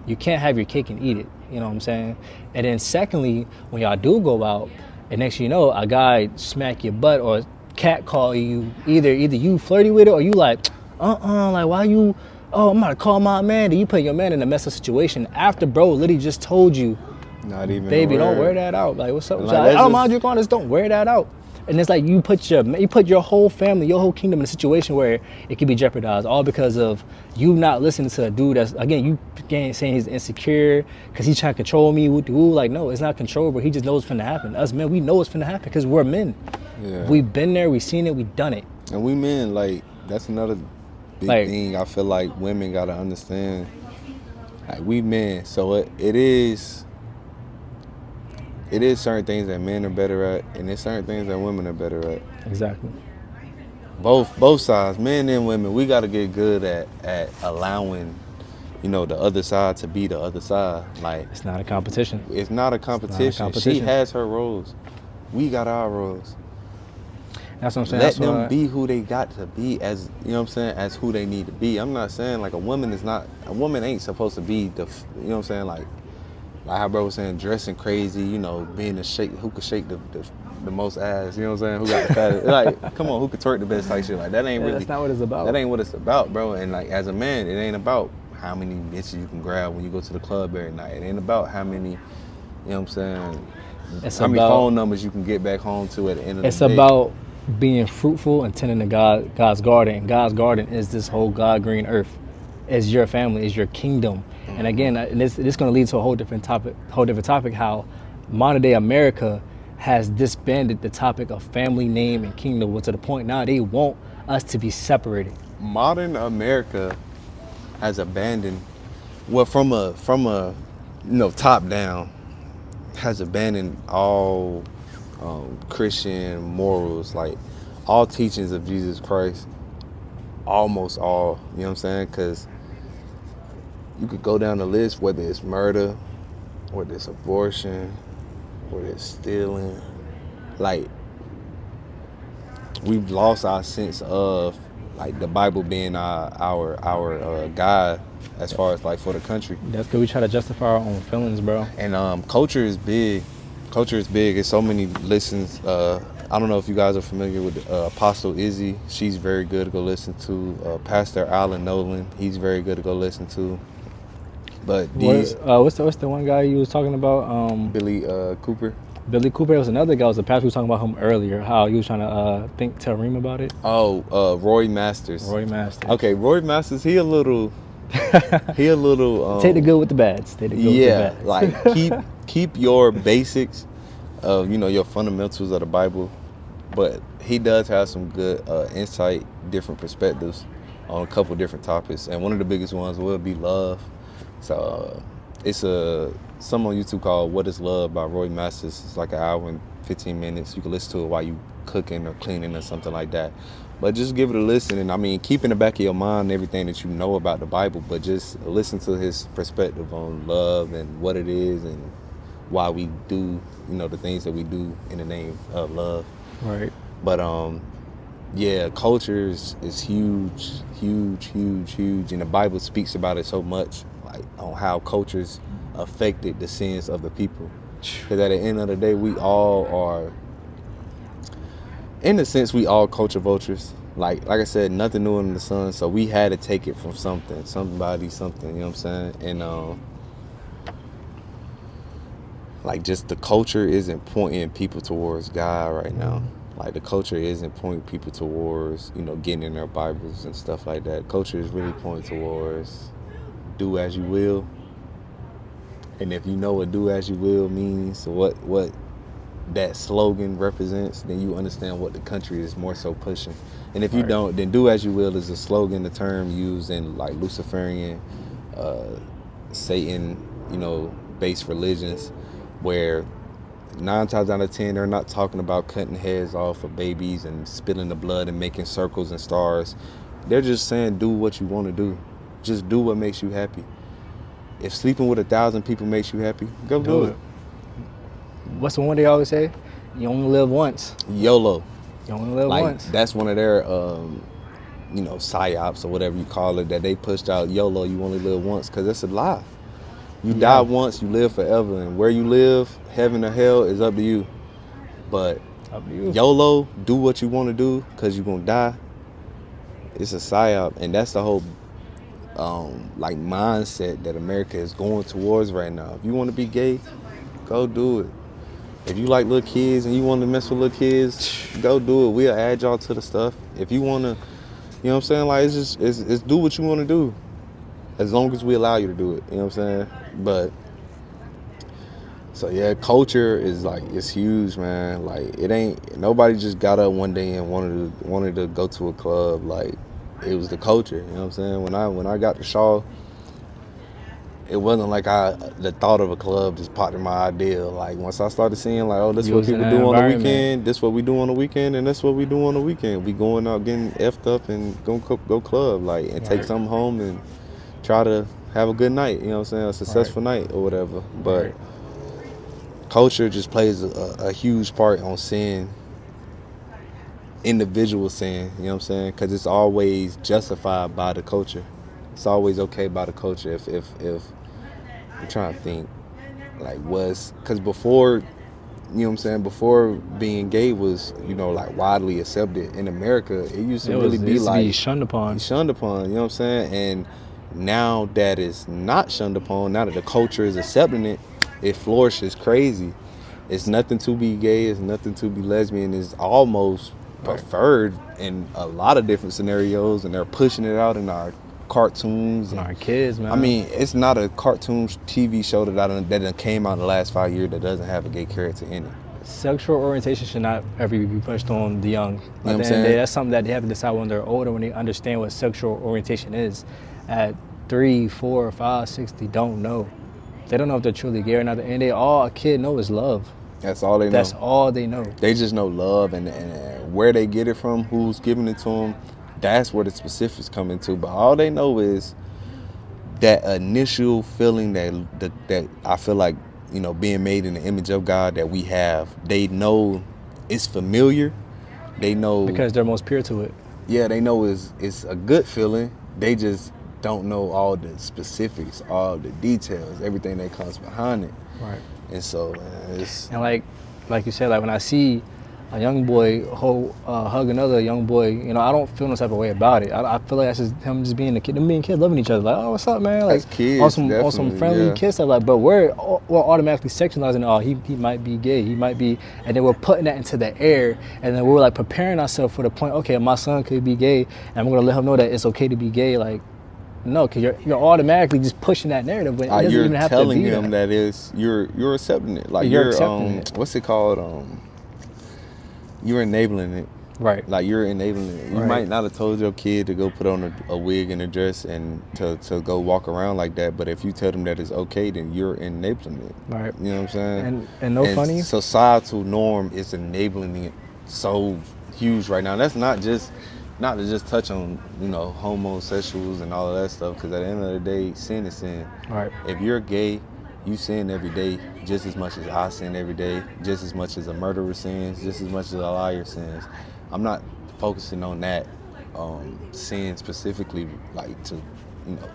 You can't have your cake and eat it. You know what I'm saying? And then secondly, when y'all do go out, and next thing you know, a guy smack your butt or cat call you, either you flirty with it or you like, like, why you, oh, I'm gonna call my man. Then you put your man in a messy situation after bro literally just told you, not even baby, don't wear that out. Like, what's up? Like, I don't mind you going, just don't wear that out. And it's like you put your whole family, your whole kingdom in a situation where it could be jeopardized, all because of you not listening to a dude that's, again, you saying he's insecure because he's trying to control me. Like, no, it's not controllable. He just knows what's finna happen. Us men, we know what's finna happen because we're men. Yeah. We've been there, we've seen it, we've done it. And we men, like, that's another big thing I feel like women gotta understand. Like, we men, so it is certain things that men are better at, and there's certain things that women are better at. Exactly. Both sides, men and women, we got to get good at allowing, you know, the other side to be the other side. Like, it's not a competition. It's not a competition. She has her roles. We got our roles. That's what I'm saying. Let them be who they got to be, as, you know what I'm saying, as who they need to be. I'm not saying, like, a woman ain't supposed to be you know what I'm saying, like how bro was saying, dressing crazy, you know, being who could shake the most ass, you know what I'm saying, who got the fattest, like, come on, who could twerk the best type shit, like, that ain't really, that's not what it's about. That ain't what it's about, bro. And, like, as a man, it ain't about how many bitches you can grab when you go to the club every night. It ain't about how many, you know what I'm saying, It's how many about phone numbers you can get back home to at the end of it's the day. about being fruitful and tending to God's garden. And God's garden is this whole God green earth. Is your family, is your kingdom. And again, and this is going to lead to a whole different topic. How modern day America has disbanded the topic of family, name, and kingdom, to the point now they want us to be separated. Modern America has abandoned, well, from a top down, has abandoned all Christian morals, like all teachings of Jesus Christ, almost all, you know what I'm saying? Because you could go down the list, whether it's murder, whether it's abortion, whether it's stealing, like we've lost our sense of like the Bible being our guide as far as like for the country. That's because we try to justify our own feelings, bro. And culture is big. Culture is big. There's so many listens. I don't know if you guys are familiar with Apostle Izzy. She's very good to go listen to. Pastor Alan Nolan. He's very good to go listen to. But these what's the one guy you was talking about? Billy Cooper. Billy Cooper was another guy. Was a pastor. We was talking about him earlier. How he was trying to tell Reem about it. Oh, Roy Masters. Roy Masters. Okay, Roy Masters. He a little. Take the good with the bads. Take the good with the bads. Like keep your basics of your fundamentals of the Bible, but he does have some good insight, different perspectives on a couple different topics, and one of the biggest ones will be love. So it's some on YouTube called "What Is Love" by Roy Masters. It's like an hour and 15 minutes. You can listen to it while you cooking or cleaning or something like that. But just give it a listen, and I mean, keep in the back of your mind everything that you know about the Bible, but just listen to his perspective on love and what it is and why we do, the things that we do in the name of love. Right. But yeah, culture is huge, and the Bible speaks about it so much, like on how cultures affected the sins of the people. Because at the end of the day, we all are, in a sense, we all culture vultures. Like I said, nothing new under the sun. So we had to take it from somebody, something. You know what I'm saying? And like just the culture isn't pointing people towards God right now. Like the culture isn't pointing people towards getting in their Bibles and stuff like that. Culture is really pointing towards do as you will. And if you know what do as you will means, what that slogan represents, then you understand what the country is more so pushing. And if you don't, then do as you will is a slogan, the term used in like Luciferian, Satan, based religions, where 9 times out of 10 they're not talking about cutting heads off of babies and spilling the blood and making circles and stars. They're just saying do what you want to do. Just do what makes you happy. If sleeping with 1,000 people makes you happy, go do it. What's the one they always say? You only live once. YOLO. You only live once. That's one of their, psyops or whatever you call it, that they pushed out. YOLO, you only live once, because that's a lie. You die once, you live forever, and where you live, heaven or hell, is up to you. But up to you. YOLO, do what you want to do, because you're gonna die. It's a psyop, and that's the whole mindset that America is going towards right now. If you want to be gay, go do it. If you like little kids and you want to mess with little kids, go do it. We'll add y'all to the stuff. If you want to, it's do what you want to do, as long as we allow you to do it. You know what I'm saying? But so yeah, culture is it's huge, man. Like it ain't nobody just got up one day and wanted to go to a club. Like it was the culture. You know what I'm saying? When I got to Shaw, it wasn't like the thought of a club just popped in my idea. Like once I started seeing this is what people do on the weekend, this what we do on the weekend, and that's what we do on the weekend. We going out getting effed up and go club, and take something home and try to have a good night, you know what I'm saying, a successful night or whatever. But culture just plays a huge part on sin, individual sin, you know what I'm saying, because it's always justified by the culture. It's always okay by the culture. If I'm trying to think, because before, you know what I'm saying, before being gay was, widely accepted in America, it used to be shunned upon. Shunned upon, you know what I'm saying? And now that it's not shunned upon, now that the culture is accepting it, it flourishes crazy. It's nothing to be gay, it's nothing to be lesbian, it's almost preferred in a lot of different scenarios, and they're pushing it out in our cartoons. And our kids, man. I mean, it's not a cartoon TV show that came out in the last 5 years that doesn't have a gay character in it. Sexual orientation should not ever be pushed on the young. You know At what the I'm end of the saying? day, that's something that they have to decide when they're older, when they understand what sexual orientation is. At 3, 4, 5, 6, they don't know. They don't know if they're truly gay or not. And they all a kid know is love. That's all they know. That's all they know. They just know love, and where they get it from, who's giving it to them, that's where the specifics come into. But all they know is that initial feeling that I feel like, you know, being made in the image of God that we have. They know it's familiar. They know Because they're most pure to it. yeah, they know it's a good feeling. They just don't know all the specifics, all the details, everything that comes behind it. Right. And so, man, it's And like you said, like when I see a young boy hug another young boy, you know, I don't feel no type of way about it. I feel like that's just him just being a kid, them being kids loving each other. Like, oh, what's up, man? Like, That's kids, on some definitely, friendly yeah. kid stuff. Like, but we're automatically sexualizing. Oh, he might be gay. He might be, and then we're putting that into the air, and then we're like preparing ourselves for the point. Okay, my son could be gay, and I'm gonna let him know that it's okay to be gay. Like, no, because you're automatically just pushing that narrative, but it doesn't you're even have telling to be him that is you're accepting it. Like You're accepting it. What's it called? You're enabling it. Right. Like you're enabling it. You Right. might not have told your kid to go put on a wig and a dress and to go walk around like that, but if you tell them that it's okay, then you're enabling it. Right. You know what I'm saying? And no funny. Societal norm is enabling it so huge right now. That's not to just touch on, you know, homosexuals and all of that stuff, because at the end of the day, sin is sin. Right. If you're gay, you sin every day just as much as I sin every day, just as much as a murderer sins, just as much as a liar sins. I'm not focusing on that sin specifically, like to, you know,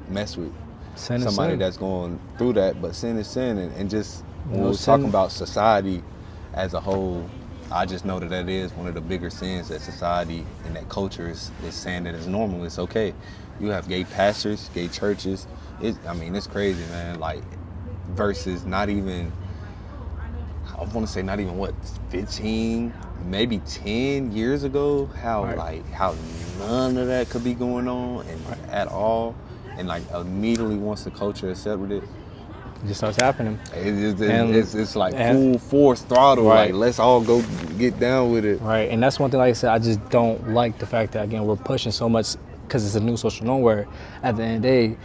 mess with Sin is somebody sin. that's going through that. But sin is sin, and just when No we're sin. talking about society as a whole, I just know that is one of the bigger sins that society and that culture is saying that it's normal, it's okay. You have gay pastors, gay churches. It's crazy, man. Like, versus not even, I want to say not even 15, maybe 10 years ago, how none of that could be going on and at all. And like immediately once the culture accepted it, It just starts happening. it's like and- full force throttle. Right. Like, let's all go get down with it. Right, and that's one thing, like I said, I just don't like the fact that, again, we're pushing so much because it's a new social norm where at the end of the day,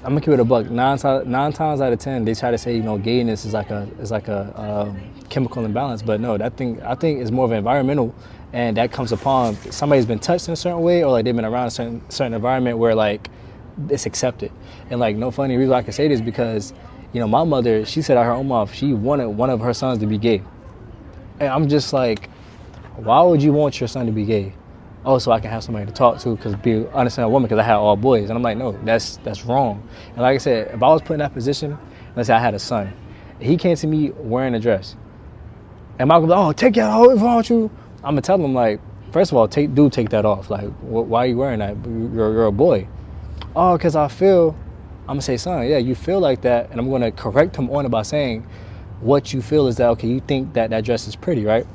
I'm gonna keep it a buck. Nine times out of 10, they try to say, you know, gayness is like a chemical imbalance, but no, I think it's more of an environmental, and that comes upon somebody's been touched in a certain way, or like they've been around a certain environment where like it's accepted. And like, no funny reason I can say this because, you know, my mother, she said out her own mouth, she wanted one of her sons to be gay. And I'm just like, why would you want your son to be gay? Oh, so I can have somebody to talk to, because be understand a woman, because I had all boys. And I'm like, no, that's wrong. And like I said, if I was put in that position, let's say I had a son, he came to me wearing a dress, and Malcolm, oh, take that off, what's wrong with you? I'm gonna tell him, like, first of all, take that off. Like, why are you wearing that? You're a boy. Oh, because I'm gonna say, son, yeah, you feel like that, and I'm gonna correct him on it by saying, what you feel is that, okay, you think that dress is pretty, right?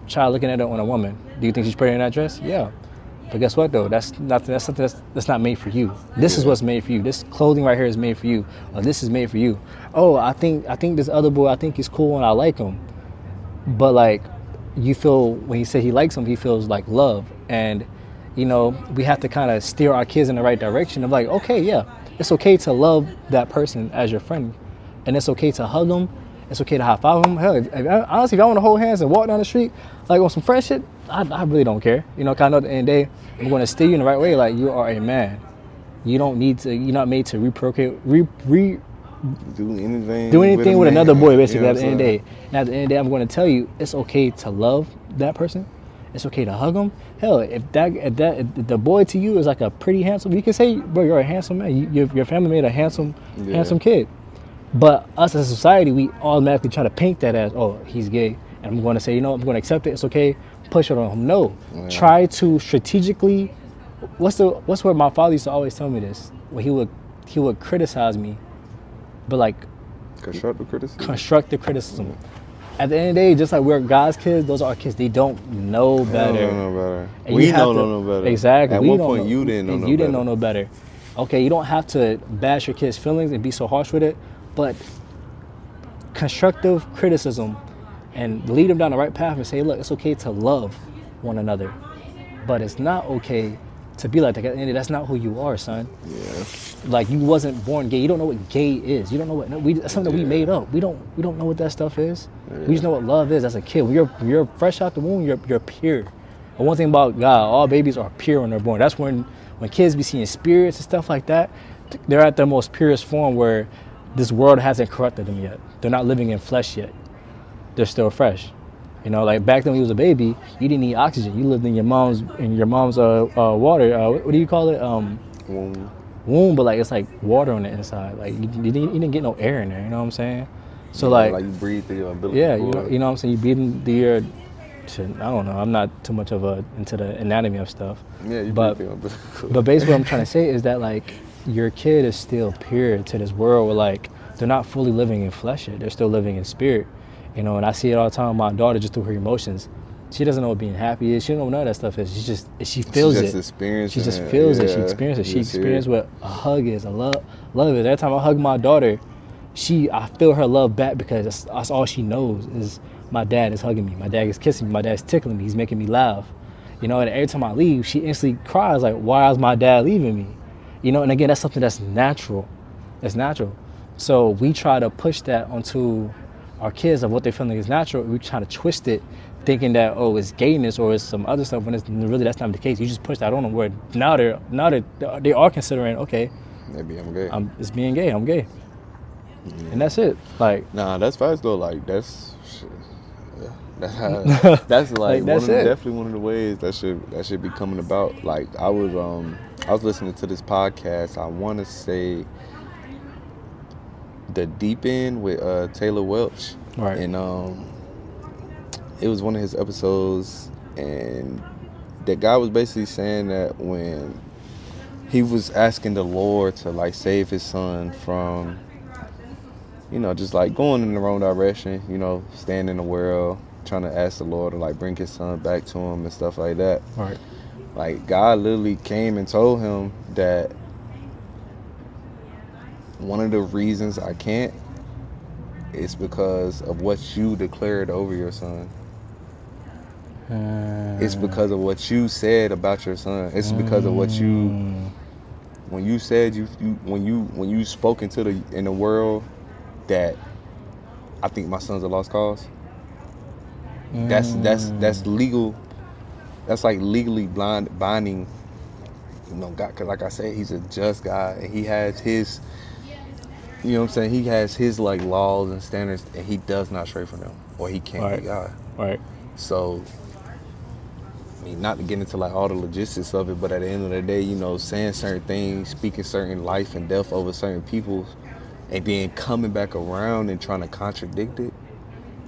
Try looking at it on a woman. Do you think she's pretty in that dress? Yeah. But guess what though? That's something that's not made for you. This is what's made for you. This clothing right here is made for you. Or this is made for you. Oh, I think this other boy, I think he's cool and I like him. But like, you feel when he said he likes him, he feels like love. And you know, we have to kind of steer our kids in the right direction of like, okay, yeah, it's okay to love that person as your friend, and it's okay to hug them. It's okay to high five them. Hell, honestly, if I want to hold hands and walk down the street, like on some fresh shit, I really don't care. You know, kind of at the end of the day, I'm going to steer you in the right way. Like, you are a man. You don't need to. You're not made to reprocreate, do anything with a another man, boy. Basically, you know at the end of the what I'm day. And at the end of the day, I'm going to tell you, it's okay to love that person. It's okay to hug them. Hell, if the boy to you is like a pretty handsome, you can say, bro, you're a handsome man. Your family made a handsome kid. But us as a society, we automatically try to paint that as, oh, he's gay. And I'm going to say, you know, I'm going to accept it. It's okay. Push it on him. No. Yeah. Try to strategically what's what my father used to always tell me this when he would criticize me, but like Constructive criticism. constructive criticism. At the end of the day, just like we're God's kids, those are our kids. They don't know better. They don't know better. And We you have don't to- know no better. Exactly. At We one don't point, know- you didn't know no You better. didn't know no better. Okay, you don't have to bash your kids' feelings and be so harsh with it, but constructive criticism and lead them down the right path and say, look, it's okay to love one another, but it's not okay to be like that. At the end of the day, that's not who you are, son. Yeah. Like, you wasn't born gay. You don't know what gay is. You don't know what that's something that we Yeah. made up. We don't know what that stuff is. Yeah. We just know what love is as a kid. When you're fresh out the womb, you're pure. And one thing about God, all babies are pure when they're born. That's when kids be seeing spirits and stuff like that, they're at their most purest form where this world hasn't corrupted them yet. They're not living in flesh yet. They're still fresh. You know, like back then when you was a baby, you didn't need oxygen. You lived in your mom's water. What do you call it? Womb, but like it's like water on the inside. Like you didn't get no air in there. You know what I'm saying? So Yeah, like you breathe through your umbilical yeah, cord. you know what I'm saying. You breathing the air. I don't know. I'm not too much of into the anatomy of stuff. Yeah, you but breathe through your umbilical cord. but basically what I'm trying to say is that like your kid is still pure to this world where like they're not fully living in flesh yet. They're still living in spirit. You know, and I see it all the time with my daughter just through her emotions. She doesn't know what being happy is. She don't know what none of that stuff is. She feels She just it. experiencing She just it. feels it. She Yeah, experiences it. you She just hear experiences it. what a hug is, a love is. Every time I hug my daughter, I feel her love back because that's all she knows is my dad is hugging me. My dad is kissing me. My dad's tickling me. He's making me laugh. You know, and every time I leave, she instantly cries like, why is my dad leaving me? You know, and again, that's something that's natural. It's natural. So we try to push that onto our kids of what they're feeling is natural. We try to twist it, thinking that it's gayness or it's some other stuff. When it's really that's not the case. You just push that on them. Where now they are considering Maybe I'm gay. it's being gay. I'm gay, and that's it. Like Nah, that's facts though. Like that's shit. Yeah. That's how. That's like that's one of it. definitely one of the ways that should be coming about. Like I was listening to this podcast. I want to say The Deep End with Taylor Welch, Right. and it was one of his episodes, and that guy was basically saying that when he was asking the Lord to like save his son from, just like going in the wrong direction, staying in the world, trying to ask the Lord to like bring his son back to him and stuff like that. right. Like God literally came and told him that one of the reasons I can't is because of what you declared over your son. It's because of what you said about your son. It's because of what when you said when you spoke in the world that I think my son's a lost cause. That's legal. That's like legally binding. God, because like I said, he's a just God, and he has his. You know what I'm saying? He has his like laws and standards, and he does not stray from them, or he can't be God. Right. So, I mean, not to get into like all the logistics of it, but at the end of the day, saying certain things, speaking certain life and death over certain people, and then coming back around and trying to contradict it,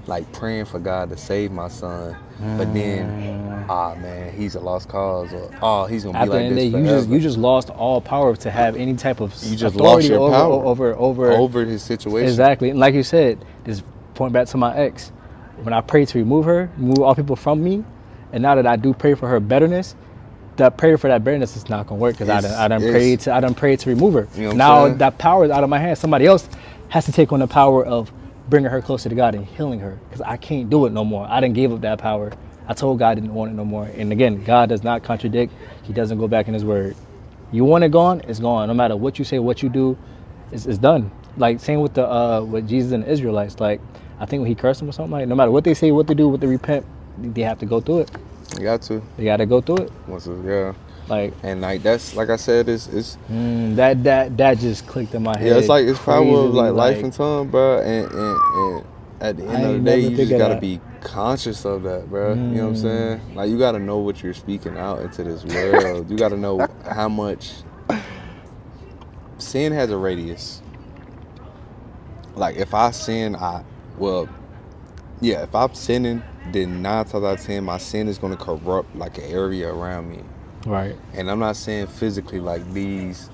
like praying for God to save my son, but then, man, he's a lost cause, or he's gonna be At the like end of this the day, forever. you just lost all power to have any type of You just authority lost your power over his situation. Exactly. And like you said, just point back to my ex. When I prayed to remove all people from me, and now that I do pray for her betterness, that prayer for that betterness is not gonna work because I done prayed to remove her. You know what I'm Now saying? that power is out of my hands. Somebody else has to take on the power of bringing her closer to God and healing her because I can't do it no more. I didn't give up that power. I told God I didn't want it no more. And again, God does not contradict. He doesn't go back in his word. You want it gone, it's gone. No matter what you say, what you do, it's done. Like same with with Jesus and the Israelites. Like I think when he cursed them or something, like no matter what they say, what they do, what they repent, they have to go through it. You got to. They got to go through it. Yeah. Like And like that's like I said, it's that just clicked in my head. yeah, it's like it's power of crazily, like life and tongue, bro. And at the end of the ain't day, never you think just of gotta that. be conscious of that, bro. You know what I'm saying? Like you gotta know what you're speaking out into this world. You gotta know how much sin has a radius. Like if I sin, if I'm sinning, then 9 times out of 10, my sin is gonna corrupt like an area around me. Right. And I'm not saying physically like these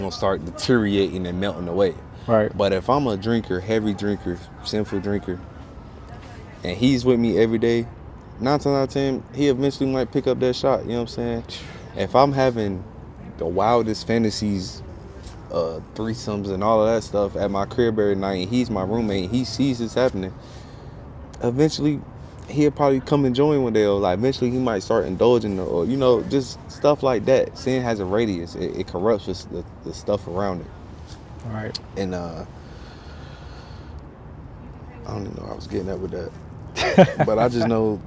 start deteriorating and melting away. Right. But if I'm a drinker, heavy drinker, sinful drinker, and he's with me every day, 9 times out of 10, he eventually might pick up that shot. You know what I'm saying? If I'm having the wildest fantasies, threesomes and all of that stuff at my crib every night, and he's my roommate, and he sees this happening, eventually he'll probably come and join one day, or like eventually he might start indulging, or just stuff like that. Sin has a radius; it corrupts the stuff around it. Right. And I don't even know what I was getting at with that. But I just know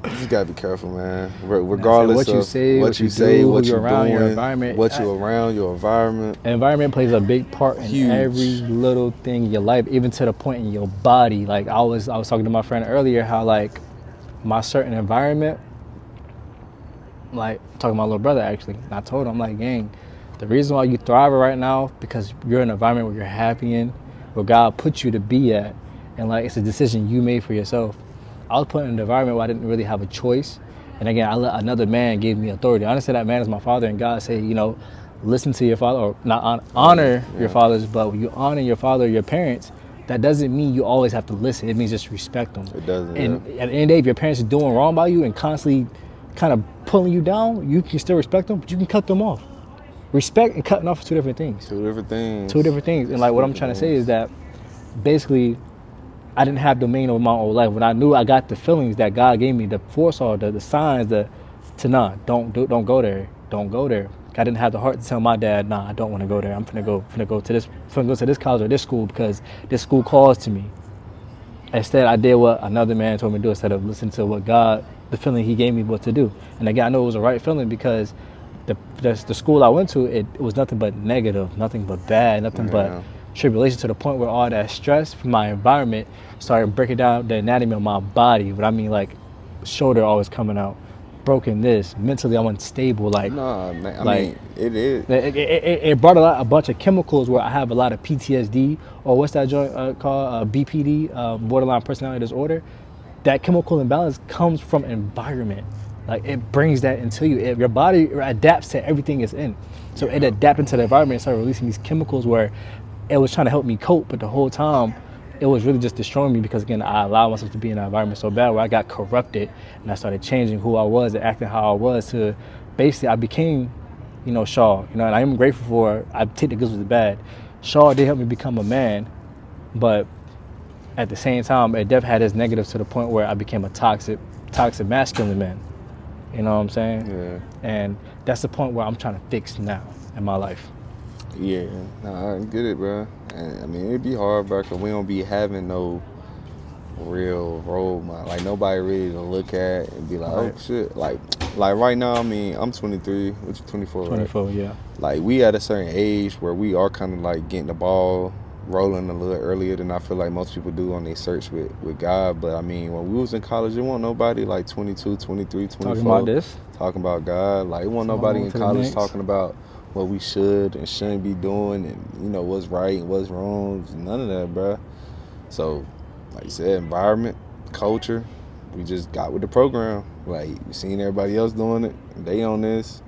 you just gotta be careful, man. Regardless what you of say, what you say, do, what who you're you're around, doing, your environment. what you're around, your environment. Environment plays a big part in Huge. every little thing in your life, even to the point in your body. Like I was talking to my friend earlier, how like my certain environment, like talking to my little brother actually, and I told him, I'm like, gang, the reason why you thrive right now because you're in an environment where you're happy in, where God put you to be at, and like it's a decision you made for yourself. I was put in an environment where I didn't really have a choice, and again, I let another man give me authority. I understand that man is my father, and God say, listen to your father, or not honor your fathers, but when you honor your father or your parents, that doesn't mean you always have to listen. It means just respect them. It doesn't. And at the end of the day, if your parents are doing wrong by you and constantly kind of pulling you down, you can still respect them, but you can cut them off. Respect and cutting off are two different things. Two different things. And like what I'm trying to say is that basically I didn't have domain over my own life. When I knew I got the feelings that God gave me, the foresaw, the signs, don't go there. Don't go there. I didn't have the heart to tell my dad, nah, I don't want to go there. I'm finna go to this college or this school because this school calls to me. Instead, I did what another man told me to do instead of listening to what God, the feeling he gave me what to do. And again, I know it was the right feeling because the school I went to, it was nothing but negative, nothing but bad, nothing but tribulation, to the point where all that stress from my environment started breaking down the anatomy of my body. What I mean, like shoulder always coming out, broken this, mentally I'm unstable. Like, nah, man, I like, mean, it is. It brought a bunch of chemicals where I have a lot of PTSD, or what's that joint called, BPD, borderline personality disorder. That chemical imbalance comes from environment. Like it brings that into you. Your body adapts to everything it's in. So it adapted to the environment and started releasing these chemicals where it was trying to help me cope, but the whole time it was really just destroying me because again, I allowed myself to be in an environment so bad where I got corrupted and I started changing who I was and acting how I was to basically I became, Shaw. And I am grateful for, I take the good with the bad. Shaw did help me become a man, but at the same time, it definitely had its negatives to the point where I became a toxic masculine man. You know what I'm saying? Yeah. And that's the point where I'm trying to fix now in my life. Yeah, nah, I get it, bro. And I mean, it'd be hard, bro, because we don't be having no real role model. Like, nobody really to look at and be like, Right. oh, shit. Like right now, I mean, I'm 23, which is 24, 24, right? yeah. Like, we at a certain age where we are kind of, like, getting the ball rolling a little earlier than I feel like most people do on their search with God. But, I mean, when we was in college, there wasn't nobody, like, 22, 23, 24. Talking about this? Talking about God. Like, it wasn't nobody in college talking about what we should and shouldn't be doing and, what's right and what's wrong. None of that, bruh. So, like you said, environment, culture, we just got with the program. Like, we seen everybody else doing it. They on this.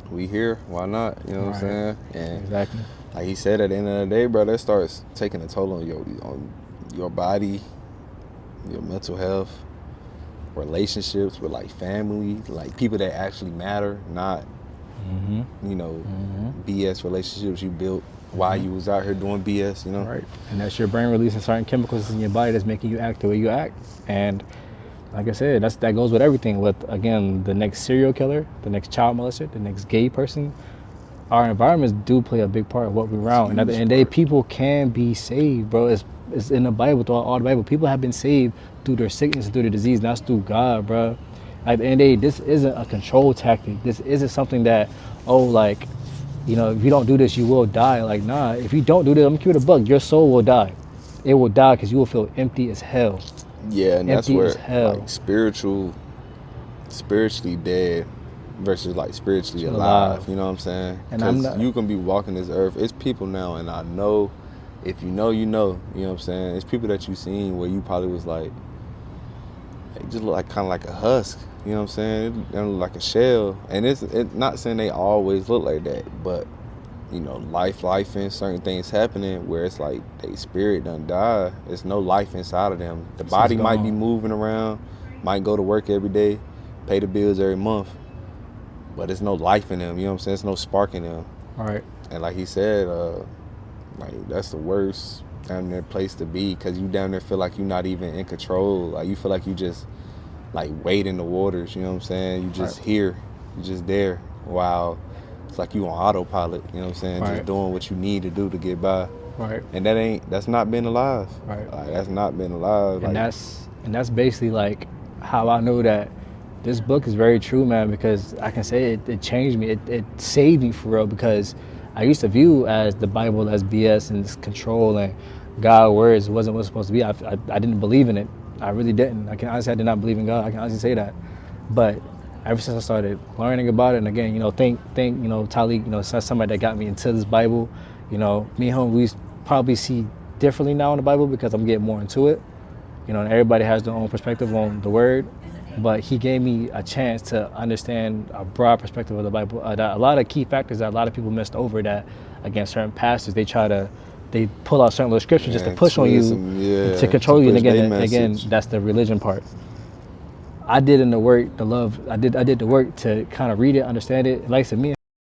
We here. Why not? You know what I'm saying? And exactly. Like he said, at the end of the day, bro, that starts taking a toll on your body, your mental health, relationships with, like, family, like, people that actually matter, not BS relationships you built while you was out here doing BS, Right. And that's your brain releasing certain chemicals in your body that's making you act the way you act. And like I said, that goes with everything. With, again, the next serial killer, the next child molester, the next gay person. Our environments do play a big part of what we're around. And at the end of the day, people can be saved, bro. It's in the Bible, throughout all the Bible. People have been saved through their sickness, through their disease, and that's through God, bro. At the end of the day, this isn't a control tactic. This isn't something that, if you don't do this, you will die. Like, nah, if you don't do this, I'm gonna keep it a bug. Your soul will die. It will die because you will feel empty as hell. Yeah, and that's Empty where, as hell. like, spiritually dead versus, like, spiritually alive. You know what I'm saying? Because you can be walking this earth. It's people now, and I know, if you know, you know. You know what I'm saying? It's people that you seen where you probably was like, they just look like kind of like a husk. You know what I'm saying? They're like a shell. And it's not saying they always look like that, but you know, life and certain things happening where it's like they spirit done die. There's no life inside of them. The body might be moving around, might go to work every day, pay the bills every month, but there's no life in them. You know what I'm saying? There's no spark in them. All right. And like he said, like that's the worst down there place to be, because you down there feel like you're not even in control. Like you feel like you just like wade in the waters. You know what I'm saying? You just here, you just there. While it's like you on autopilot. You know what I'm saying? Just doing what you need to do to get by. Right. And that's not been alive. Right. Like, that's not been alive. And like, that's basically like how I know that this book is very true, man, because I can say it changed me. It saved me for real, because I used to view as the Bible as BS and this control and God's words wasn't what it's supposed to be. I didn't believe in it. I really didn't. I can honestly say I did not believe in God. I can honestly say that. But ever since I started learning about it, and again, you know, thank you know, Talik, you know, somebody that got me into this Bible. You know, me and him, we probably see differently now in the Bible because I'm getting more into it. You know, and everybody has their own perspective on the word. But he gave me a chance to understand a broad perspective of the Bible. A lot of key factors that a lot of people missed over, that, again, certain pastors, they pull out certain little scriptures just to push on you, to control you. And again, that's the religion part. I did in the work, the love. I did the work to kind of read it, understand it. Like I said, me